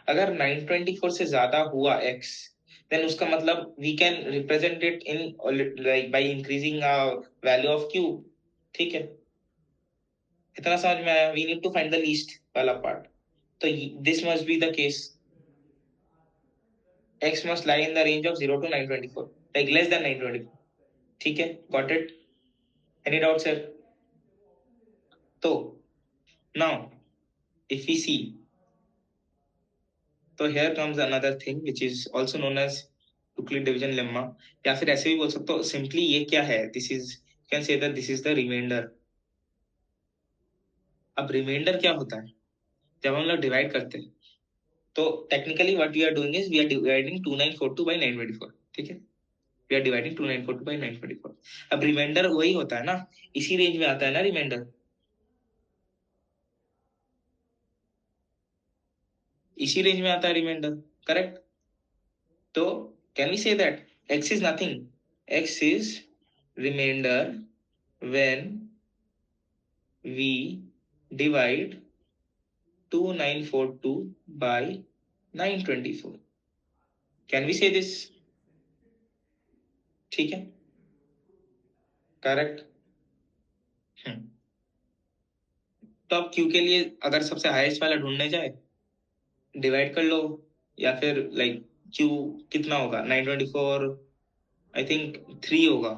अगर 924 से ज्यादा हुआ x, देन उसका मतलब we can represent it in like by increasing value of q, ठीक है? इतना समझ में आया? We need to find the least वाला पार्ट, तो this must be the case, x must lie in the range of 0 to 924, like less than 924, ठीक है? Got it? Any doubts here? तो now if we see, तो here comes another thing which is also known as Euclid division lemma, या फिर ऐसे भी बोल सकते हो सिंपली, ये क्या है, this is, you can say that this is the remainder। अब रिमाइंडर क्या होता है, जब हम लोग डिवाइड करते हैं, तो technically what we are doing is we are dividing 2942 by 924, ठीक है? We are dividing 2942 by 924। अब रिमाइंडर वही होता है ना, इसी रेंज में आता है ना रिमाइंडर, इसी रेंज में आता है रिमाइंडर, करेक्ट? तो can we say that x is nothing, x is reminder when we divide 2942 by 924, can we say this? ठीक है, करेक्ट। तो अब q के लिए अगर सबसे हाईएस्ट वाला ढूंढने जाए, डिवाइड कर लो, या फिर लाइक q कितना होगा, 924 आई थिंक 3 होगा,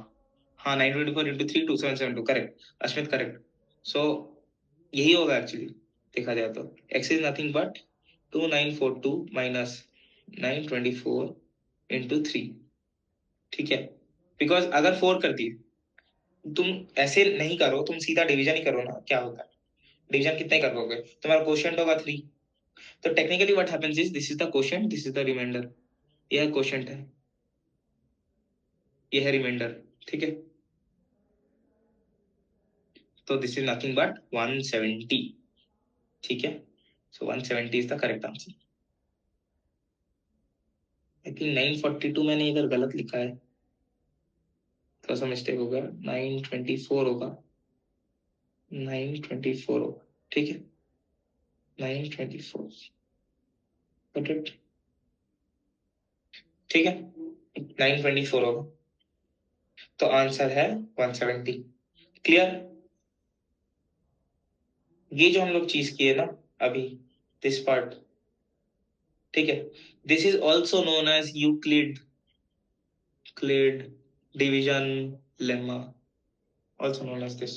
हाँ 924 इंटू 3 2772, करेक्ट अश्मित, करेक्ट। सो यही होगा एक्चुअली, देखा जाए तो x is nothing but 2942 minus 924 into 3, ठीक है? बिकॉज अगर 4 कर दिए, तुम ऐसे नहीं करो, तुम सीधा डिवीजन ही करो ना, क्या होता है, डिवीजन कितने कर लोगे, तुम्हारा क्वोशिएंट होगा 3, तो technically what happens is this is the quotient, this is the reminder, यह क्वोशिएंट है, यह है रिमाइंडर, ठीक है? तो दिस इज नथिंग बट 170, ठीक है? सो 170 is the correct answer. I think 942 मैंने इधर गलत लिखा है, थोड़ा सा मिस्टेक हो गया, 924 होगा, 924 होगा, ठीक है? 924, गॉट इट, ठीक है? 924 होगा, तो आंसर है 170, क्लियर? ये जो हम लोग चीज किए ना अभी, दिस पार्ट, ठीक है, this is also known as Euclid division lemma, also known as this.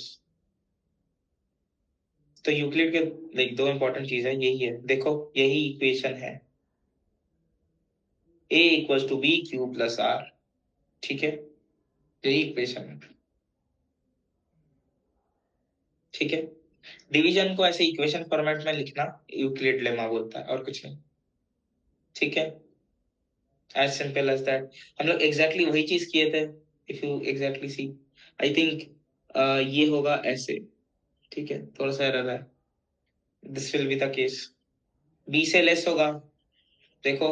तो यूक्लिड के लाइक दो इंपॉर्टेंट चीज है, यही है, देखो यही इक्वेशन है, a equals to B Q plus R, ठीक है? यही इक्वेशन है, ठीक है? डिवीजन को ऐसे इक्वेशन फॉर्मेट में लिखना यूक्लिड लेमा बोलता है, और कुछ नहीं, ठीक है? As simple as that. हम लोग एग्जैक्टली वही चीज किए थे, if you exactly see, I think ये होगा ऐसे, ठीक है? थोड़ा सा एरर है, this will be the case, b से लेस होगा, देखो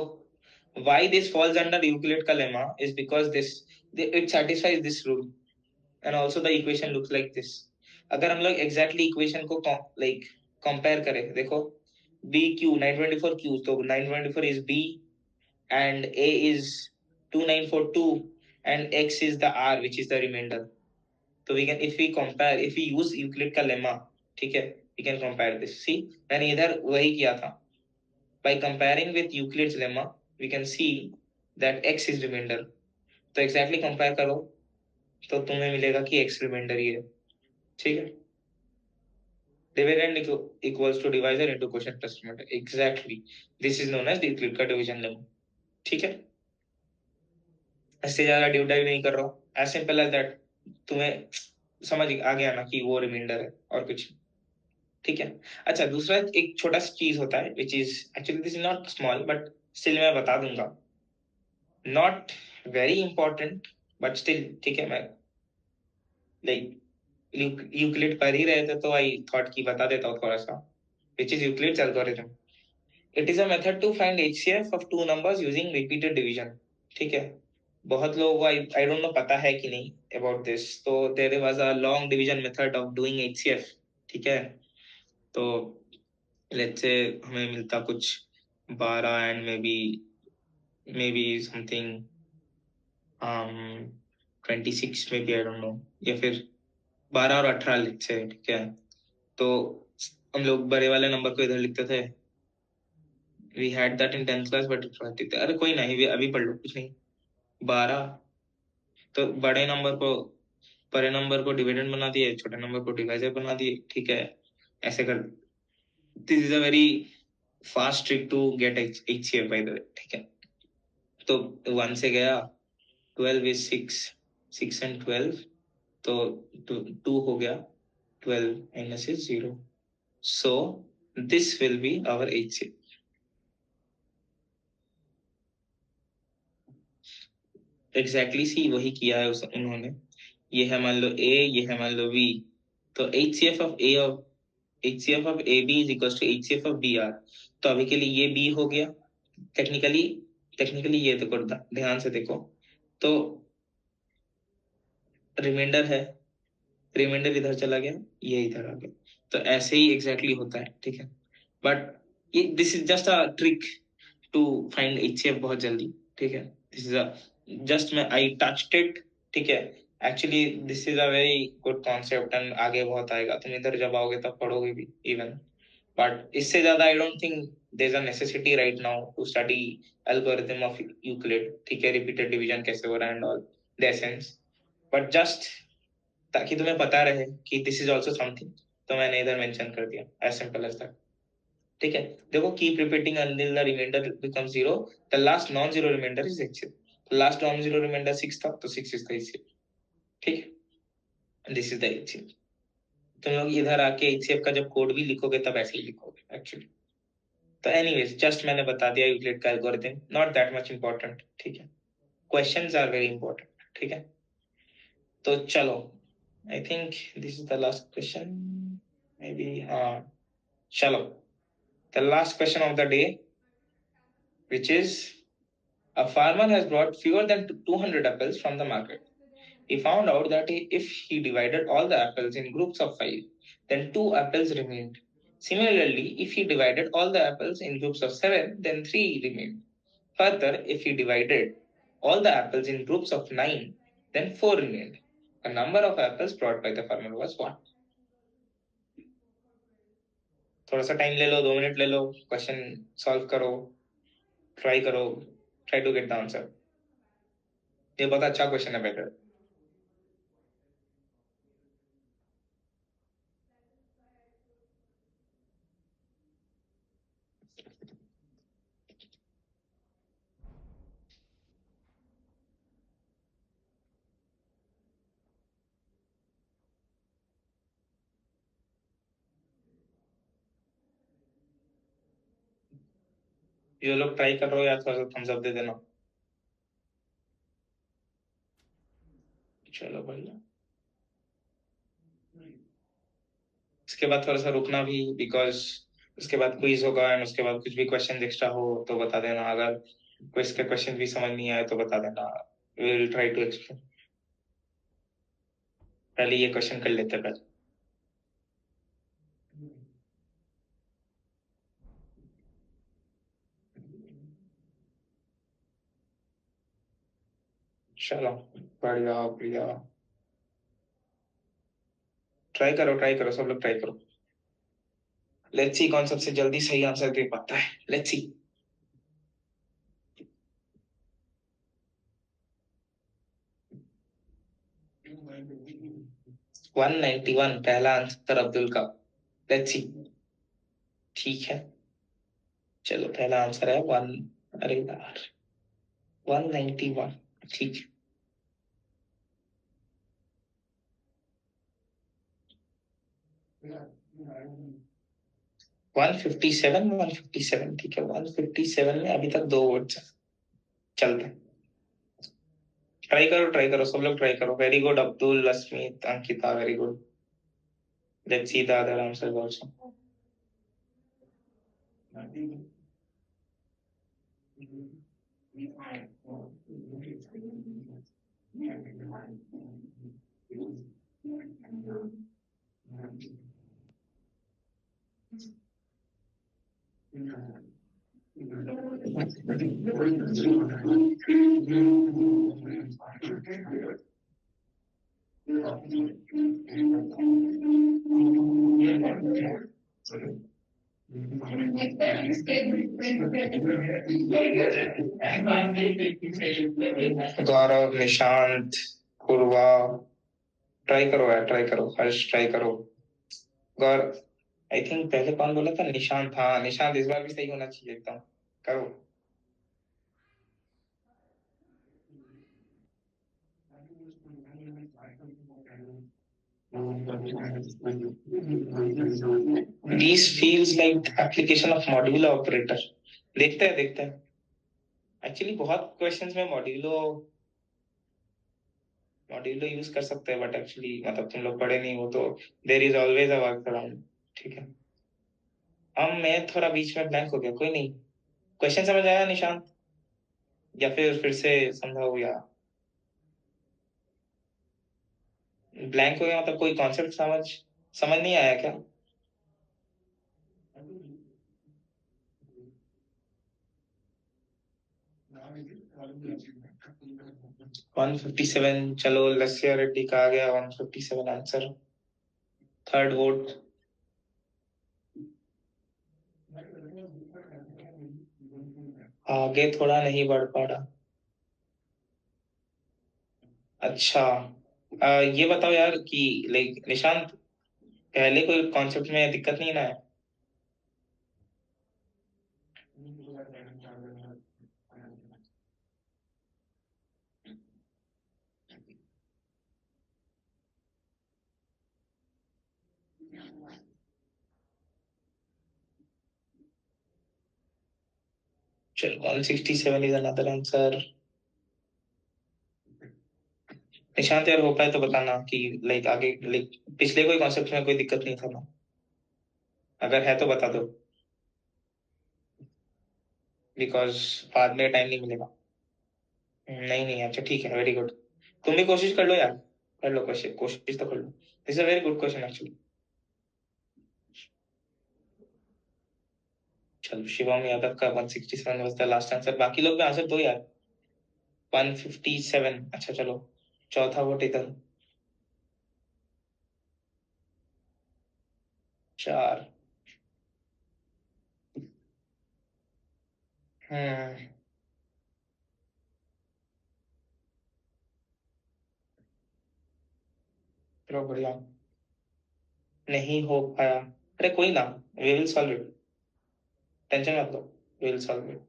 why this falls under Euclid का lemma is because it satisfies this rule, and also the equation looks like this। अगर हम लोग exactly equation को like compare करें, देखो b q 924 q, तो 924 is b and a is 2942, and x is the r which is the remainder. तो we can if we use Euclid का lemma, ठीक है, we can compare this. See, मैंने इधर वही किया था. By comparing with Euclid's lemma, we can see that x is remainder. तो exactly compare करो तो तुम्हें मिलेगा कि x remainder ही है. ठीक है. Dividend equals to divisor into quotient plus remainder. Exactly. This is known as the Euclid का division lemma. ठीक है. इससे ज्यादा डीप डाइव नहीं कर रहा हूँ. As simple as that. तुम्हें समझ आ गया ना कि वो रिमाइंडर है और कुछ. ठीक है. अच्छा, दूसरा एक छोटा सा चीज होता है which is actually this is not small but still मैं बता दूंगा. Not very important but still ठीक है. मैं like यूक्लिड पढ़ ही रहे थे तो आई थॉट की बता देता हूँ थोड़ा सा. which is Euclid's algorithm. It is a method to find HCF of two numbers using repeated division. ठीक है. बहुत लोगों को I don't know पता है कि नहीं about this. तो there was a long division method of doing HCF. ठीक है. तो let's say हमें मिलता कुछ 12 and maybe something 26 maybe I don't know, या फिर 12 और 18 लिखते हैं. ठीक है. तो हम लोग बड़े वाले नंबर को इधर लिखते थे. We had that in 10th class but अरे कोई नहीं, अभी पढ़ लो, कुछ नहीं. 12. तो बड़े नंबर को डिविडेंड बना दिए, छोटे नंबर को डिवाइजर बना दिए. ठीक है. ऐसे कर. This is a very fast trick to get HCF by the way. ठीक है. तो 1 से गया. 12 is 6 and 12. तो 2 हो गया. 12 minus is 0. So this will be our HCF. Exactly सी वही किया है उन्होंने. ये है मान लो A, ये है मान लो V. तो HCF of AB is equals to HCF of BR. तो अभी के लिए ये B हो गया. टेक्निकली ये देखो, ध्यान से देखो. तो रिमाइंडर है, रिमाइंडर इधर चला गया, ये इधर आ गया. तो ऐसे ही एग्जैक्टली होता है. ठीक है. But this is just a trick to find HCF बहुत जल्दी. ठीक है. दिस इज अ जस्ट मैं आई टच्ड इट. ठीक है. Actually this is a very good concept and आगे बहुत आएगा. तुम इधर जब आओगे तब पढ़ोगे भी इवन. बट इससे ज्यादा I don't think there is a necessity right now to study algorithm of Euclid. ठीक है. रिपीटेड डिवीजन कैसे हो रहा है and all the essence. But just ताकि तुम्हें पता रहे कि दिस इज ऑल्सो समथिंग, तो मैंने इधर मेंशन कर दिया. As simple as that. ठीक है. देखो, keep repeating until the remainder becomes 0. The last non-zero remainder is HCF. Last non-zero remainder 6 था, तो 6 is the HCF. ठीक है. This is the HCF. तुम लोग इधर आके HCF का जब कोड भी लिखोगे तब ऐसे ही लिखोगे एक्चुअली. तो एनीवेज, जस्ट मैंने बता दिया यूक्लिड का algorithm. Not that much important. ठीक है. Questions are very important. ठीक है. तो चलो, I think this is the last question may be. हाँ, चलो. The last question of the day, which is a farmer has brought fewer than 200 apples from the market. He found out that if he divided all the apples in groups of 5, then 2 apples remained. Similarly, if he divided all the apples in groups of 7, then 3 remained. Further, if he divided all the apples in groups of 9, then 4 remained. The number of apples brought by the farmer was what? थोड़ा सा time ले लो, 2 minute ले लो, question solve करो, try करो, try to get the answer. ये बहुत अच्छा क्वेश्चन है बेटर. ये लोग ट्राई कर रहे हो या थोड़ा सा थम्स अप दे देना. चलो बढ़िया. इसके बाद थोड़ा सा रुकना भी, बिकॉज उसके बाद क्विज होगा एंड उसके बाद कुछ भी क्वेश्चन एक्स्ट्रा हो तो बता देना. अगर क्विज के क्वेश्चन भी समझ नहीं आए तो बता देना. We will try to explain. पहले ये क्वेश्चन कर लेते हैं पहले. चलो बढ़िया बढ़िया, ट्राई करो, सब लोग ट्राई करो। लेट्स सी कौन सबसे जल्दी सही आंसर दे पाता है। Let's see. 191 पहला आंसर अब्दुल का। Let's see. ठीक है, चलो पहला आंसर है वन। अरे यार, 191। ठीक है। 157, 157, ठीक है। 157 में अभी तक दो वर्ड्स हैं। चलते हैं, ट्राई करो, सब लोग ट्राई करो। Very good Abdul, Asmit, Ankita, very good. Let's see the other answers also. Gaurav, Nishant, Purva, try करो यार, ट्राई करो। हर्ष ट्राई करो। गौरव, आई थिंक पहले कौन बोला था? निशांत। हाँ निशांत, इस बार भी सही होना चाहिए एकदम। करो। These feels like application of modular operator। देखते हैं, देखते हैं। एक्चुअली बहुत क्वेश्चंस में मॉड्यूलो मॉड्यूलो यूज कर सकते हैं, बट एक्चुअली मतलब तुम लोग पढ़े नहीं हो तो there is always a work around. ठीक है। अब मैं थोड़ा बीच में ब्लैंक हो गया, कोई नहीं। क्वेश्चन समझ आया निशांत, या फिर से समझाओ? या ब्लैंक हो गया मतलब कोई कॉन्सेप्ट समझ समझ नहीं आया क्या? 157, चलो लस्सिया रेड्डी का आ गया 157 आंसर। Third vote. आगे थोड़ा नहीं बढ़ पा रहा। अच्छा, ये बताओ यार कि लाइक निशांत, पहले कोई कॉन्सेप्ट में दिक्कत नहीं ना है? चल 167 इज अनदर आंसर। निशांत यार, हो पाए तो बताना कि लाइक आगे लाइक पिछले कोई कॉन्सेप्ट में कोई दिक्कत नहीं था ना? अगर है तो बता दो, बिकॉज बाद में टाइम नहीं मिलेगा। नहीं नहीं, अच्छा ठीक है, वेरी गुड। तुम भी कोशिश कर लो यार, कर लो कोशिश, कोशिश तो कर लो। This a very good question actually. चलो, शिवम यादव का 167 वाज द लास्ट आंसर। बाकी लोग भी आंसर दो यार। 157, अच्छा चलो, चौथा वोट इधर। चार। हम्म। चलो बढ़िया। नहीं हो पाया, अरे कोई ना, we will solve it. Tension मत लो, वी विल सॉल्व इट।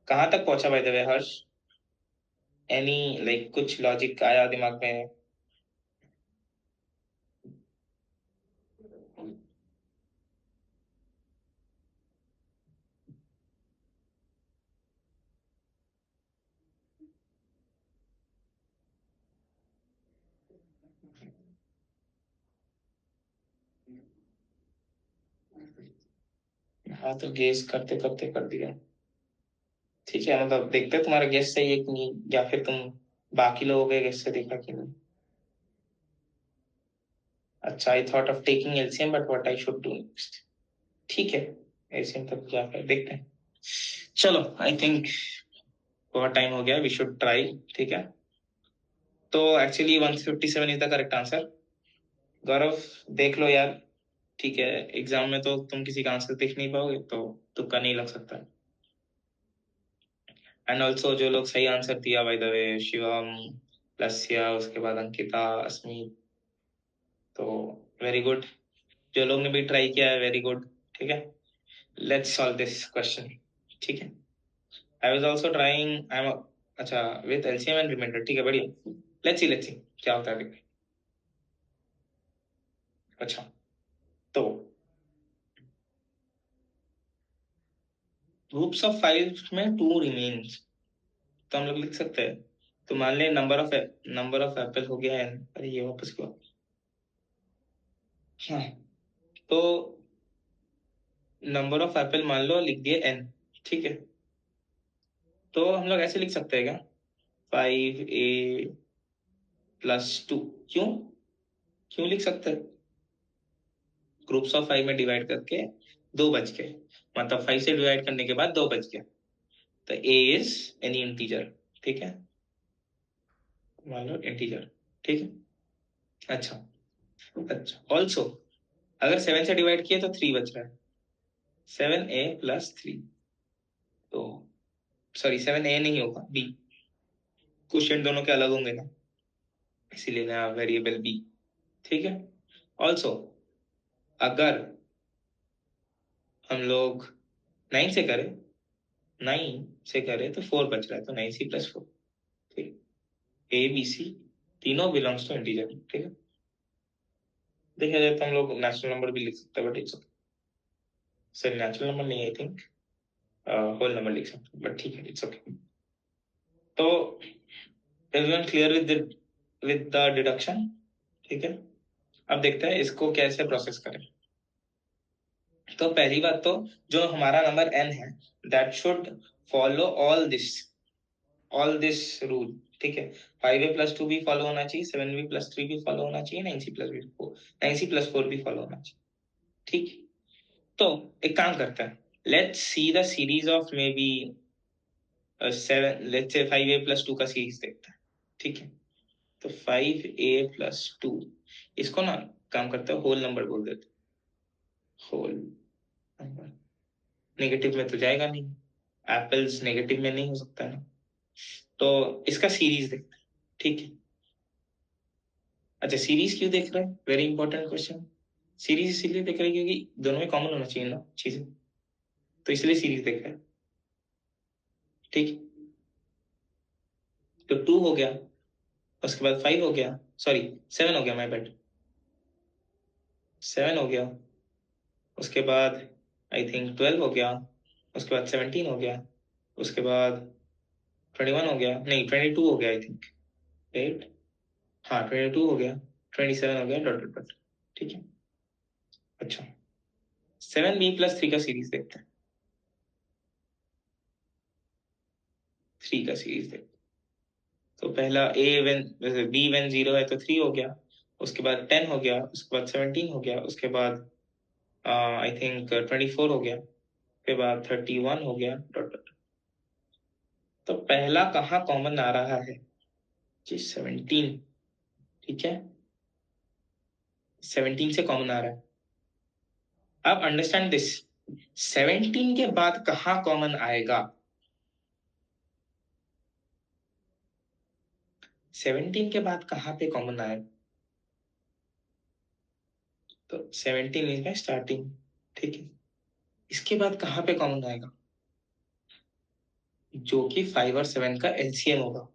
कहाँ तक पहुंचा by the way Harsh? Any like कुछ लॉजिक आया दिमाग में? हाँ तो गेस करते करते कर दिया। ठीक है, मतलब देखते हैं तुम्हारा गेस सही है कि नहीं, या फिर तुम बाकी लोगों के गेस से देखा कि नहीं। अच्छा, I thought of taking LCM but what I should do next. ठीक है, एलसीएम तक जाकर देखते हैं। चलो, आई थिंक बहुत टाइम हो गया, वी शुड ट्राई। ठीक है, तो actually 157 is the correct answer. Gaurav देख लो यार, ठीक है, एग्जाम में तो तुम किसी का आंसर देख नहीं पाओगे तो तुक्का नहीं लग सकता। एंड ऑल्सो जो लोग सही आंसर दिया, बाय द वे, शिवम, लस्या, उसके बाद अंकिता, अस्मित, तो वेरी गुड। जो लोग ने भी ट्राई किया है, वेरी गुड। ठीक है, लेट्स सॉल्व दिस क्वेश्चन। ठीक है, I was also trying, I am, अच्छा, विद एलसीएम एंड रिमाइंडर। ठीक है, बढ़िया। लेट्स सी क्या होता है, देखते। अच्छा, तो ग्रुप्स ऑफ 5 में 2 रिमेन्स, तो हम लोग लिख सकते हैं। तो मान ले नंबर ऑफ एप्पल हो गया n। अरे ये वापस क्यों? हाँ, तो नंबर ऑफ एप्पल मान लो लिख दिए n। ठीक है, तो हम लोग ऐसे लिख सकते हैं क्या, 5a+2। क्यों क्यों लिख सकते हैं? ग्रुप्स ऑफ 5 में डिवाइड करके 2 बच गए, मतलब 5 से डिवाइड करने के बाद 2 बच गए, तो a इज एनी इंटीजर। ठीक है, मान लो इंटीजर। ठीक है, अच्छा अच्छा। ऑल्सो अगर 7 से डिवाइड किए तो 3 बच रहा है, 7a+3। तो सॉरी, 7a नहीं होगा, b। क्वेश्चन दोनों के अलग होंगे ना, इसीलिए नया वेरिएबल b। ठीक है, ऑल्सो अगर हम लोग 9 से करें, 9 से करें तो 4 बच रहा है, तो 9c+4। ठीक, ए बी सी तीनों बिलोंग्स टू इंटीजर। ठीक है, देखा जाए तो हम लोग नेचुरल नंबर भी लिख सकते हैं, but it's okay. Sir natural number नहीं, आई थिंक होल नंबर लिख सकते हैं, बट ठीक है, इट्स ओके। तो everyone clear with the deduction? ठीक है, अब देखते हैं इसको कैसे प्रोसेस करें। तो पहली बात तो, जो हमारा नंबर n है, that should follow all this rule. ठीक है, 5a+2 भी फॉलो होना चाहिए, 7b+3 भी फॉलो होना चाहिए, 9c+4 भी फॉलो होना चाहिए। ठीक, तो एक काम करते हैं, let's see the series of may be 7, let's say 5a+2 का सीरीज देखते हैं। ठीक है, तो 5a+2, इसको ना काम करते हैं होल नंबर बोल देते, होल नंबर। नेगेटिव में तो जाएगा नहीं, एप्पल्स नेगेटिव में नहीं हो सकता है ना, तो इसका सीरीज देखते हैं। ठीक है, अच्छा, सीरीज क्यों देख रहे हैं, वेरी इंपॉर्टेंट क्वेश्चन। सीरीज इसीलिए देख रहे हैं क्योंकि दोनों में कॉमन होना चाहिए ना चीजें, तो इसलिए सीरीज देख रहे हैं। ठीक, तो 2 हो गया, उसके बाद 5 हो गया, सॉरी 7 हो गया, माय बैड, 7 हो गया, उसके बाद आई थिंक 12 हो गया, उसके बाद 17 हो गया, उसके बाद 21 हो गया, नहीं 22 हो गया आई थिंक, 8, हाँ 22 हो गया, 27 हो गया, डॉट डॉट डॉट। ठीक है, अच्छा, 7b+3 का सीरीज देखते हैं, 3 का सीरीज देखते हैं। तो पहला बी वेन 0 है तो 3 हो गया, उसके बाद 10 हो गया, उसके बाद 17 हो गया, उसके बाद आई थिंक 24 हो गया, उसके बाद 31 हो गया, डॉट डॉट। तो पहला कहाँ कॉमन आ रहा है जी, 17। ठीक है, 17 से कॉमन आ रहा है। अब अंडरस्टैंड दिस, 17 के बाद कहाँ कॉमन आएगा, 17 के बाद कहाँ पे कॉमन आएगा, तो 17 इज माई स्टार्टिंग। ठीक है, इसके बाद कहाँ पे कॉमन आएगा, जो कि 5 और 7 का एलसीएम होगा।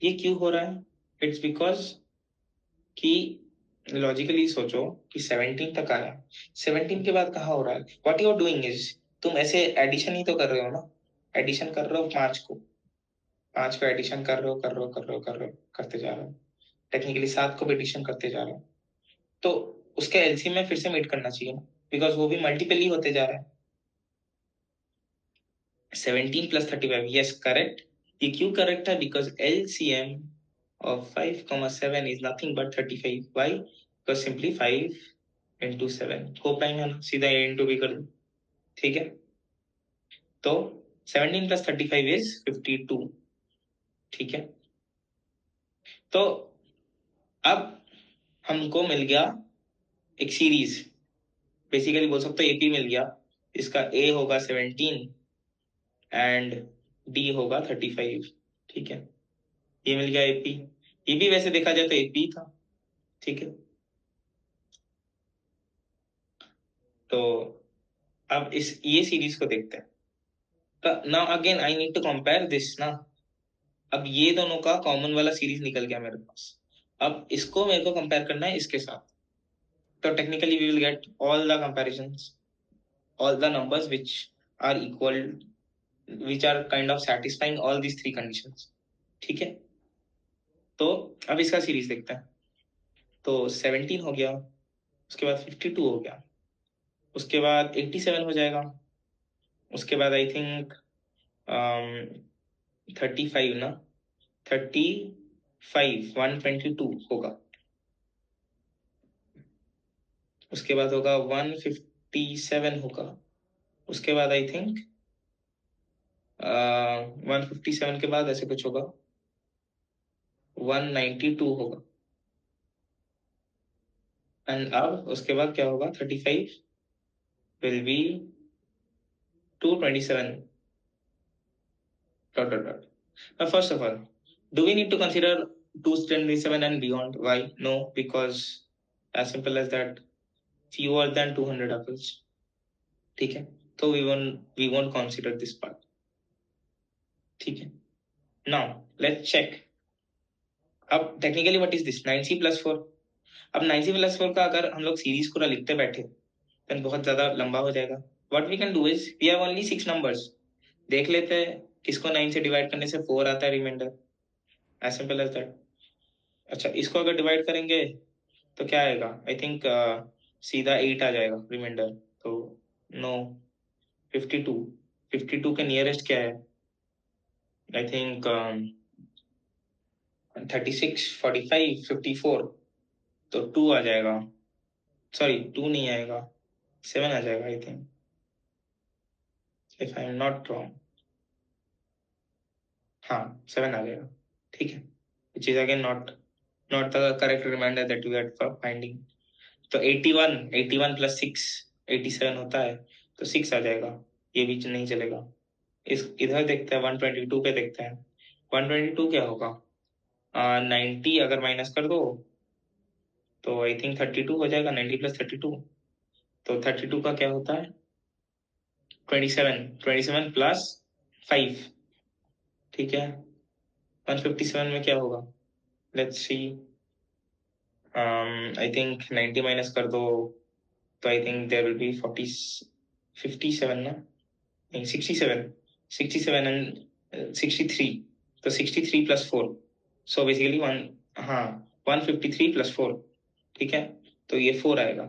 ये क्यों हो रहा है, इट्स बिकॉज कि लॉजिकली सोचो कि 17 तक आया, 17 के बाद कहाँ हो रहा है, what you are doing is, तुम ऐसे एडिशन ही तो कर रहे हो ना, एडिशन कर रहे हो 5 को एडिशन कर रहे हो, करते जा रहे हो, टेक्निकली 7 को भी एडिशन करते जा रहे हो, तो उसके एलसीएम में फिर से मीट करना चाहिए ना, बिकॉज वो भी मल्टीपल ही होते जा रहा है। 17+35, यस करेक्ट। ये क्यों करेक्ट है, because LCM of 5, 7 is nothing but 35. Why? Because simply 5 into 7 4 prime है ना, सीधा a into b कर दो। ठीक है, तो 17 + 35 is 52। ठीक है, तो अब हमको मिल गया एक सीरीज, बेसिकली बोल सकते हो एपी मिल गया। इसका ए होगा 17 एंड डी होगा 35। ठीक है, ये मिल गया एपी। ये भी वैसे देखा जाए तो एपी था। ठीक है, तो अब इस ये सीरीज को देखते हैं। Now again I need to compare this ना। अब ये दोनों का कॉमन वाला सीरीज निकल गया मेरे पास। अब इसको मेरे को कंपेयर करना है इसके साथ। तो technically we will get all the comparisons, all the numbers which are equal, which are kind of satisfying all these three conditions। ठीक है, तो अब इसका सीरीज देखते हैं। तो 17 हो गया, उसके बाद 52 हो गया, उसके बाद 87 हो जाएगा, उसके बाद आई थिंक 35 ना, 35 122 होगा, उसके बाद होगा 157 होगा, उसके बाद आई थिंक 157 के बाद ऐसे कुछ होगा 192 होगा, एंड अब उसके बाद क्या होगा 35 will be 227 dot dot dot. Now first of all, do we need to consider 227 and beyond? Why? No, because as simple as that, fewer than 200 apples। ठीक है, तो we won't consider this part। ठीक है, now let's check। अब technically what is this 9c plus 4। अब 9c plus 4 का अगर हम लोग सीरीज पूरा लिखते बैठे then बहुत ज्यादा लंबा हो जाएगा। What we can do is we have only 6 numbers, देख लेते हैं किसको 9 से डिवाइड करने से 4 आता है reminder, as simple as that. अच्छा, इसको अगर डिवाइड करेंगे तो क्या आएगा, आई थिंक सीधा 8 आ जाएगा रिमाइंडर। तो नो, 52, 52 के नियरेस्ट क्या है, आई थिंक 36 45 54, तो 2 आ जाएगा, सॉरी 2 नहीं आएगा, 7 आ जाएगा I think, if I am not wrong. हाँ, 7 आ जाएगा। ठीक है, which is again not the correct reminder that we are finding. तो 81 प्लस 6 87 होता है, तो 6 आ जाएगा, ये भी नहीं चलेगा। इस इधर देखते हैं 122 पे देखते हैं। 122 क्या होगा, 90 अगर माइनस कर दो तो आई थिंक 32 हो जाएगा, 90 प्लस 32, तो 32 का क्या होता है 27 प्लस 5। ठीक है, 157 में क्या होगा, let's see, I think 90 minus कर दो तो I think there will be 57 ना, नहीं 67 एंड 63, तो 63 प्लस 4, सो बेसिकली हाँ 153 प्लस 4। ठीक है, तो ये 4 आएगा,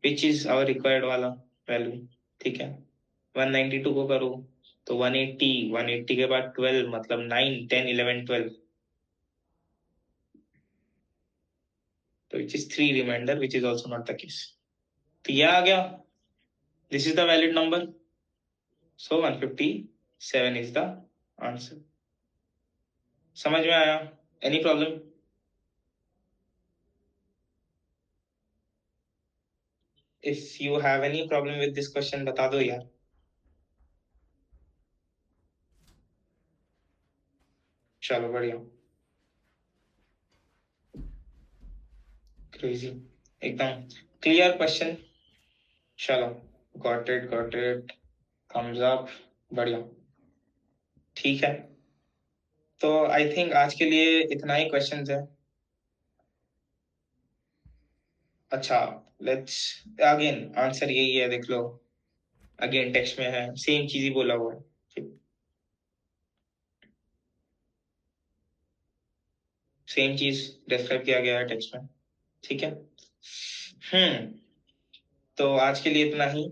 विच इज आवर रिक्वायर्ड वाला वैल्यू। ठीक है, 192 को करो तो 180 के बाद 12 मतलब 9 10 11 12, तो which is 3 reminder, which is also not the case. तो यह आ गया, this is the valid number, so 157 is the answer. समझ में आया, any problem? If you have any problem with this question बता दो यार। चलो बढ़िया, क्रेजी, एकदम क्लियर क्वेश्चन। चलो, गॉट इट, थम्स अप, बढ़िया। ठीक है, तो आई थिंक आज के लिए इतना ही क्वेश्चंस है। अच्छा, लेट्स अगेन, आंसर यही है, देख लो, अगेन टेक्स्ट में है, सेम चीज ही बोला हुआ है, सेम चीज डिस्क्राइब किया गया है टेक्स्ट में। ठीक है, तो आज के लिए इतना ही।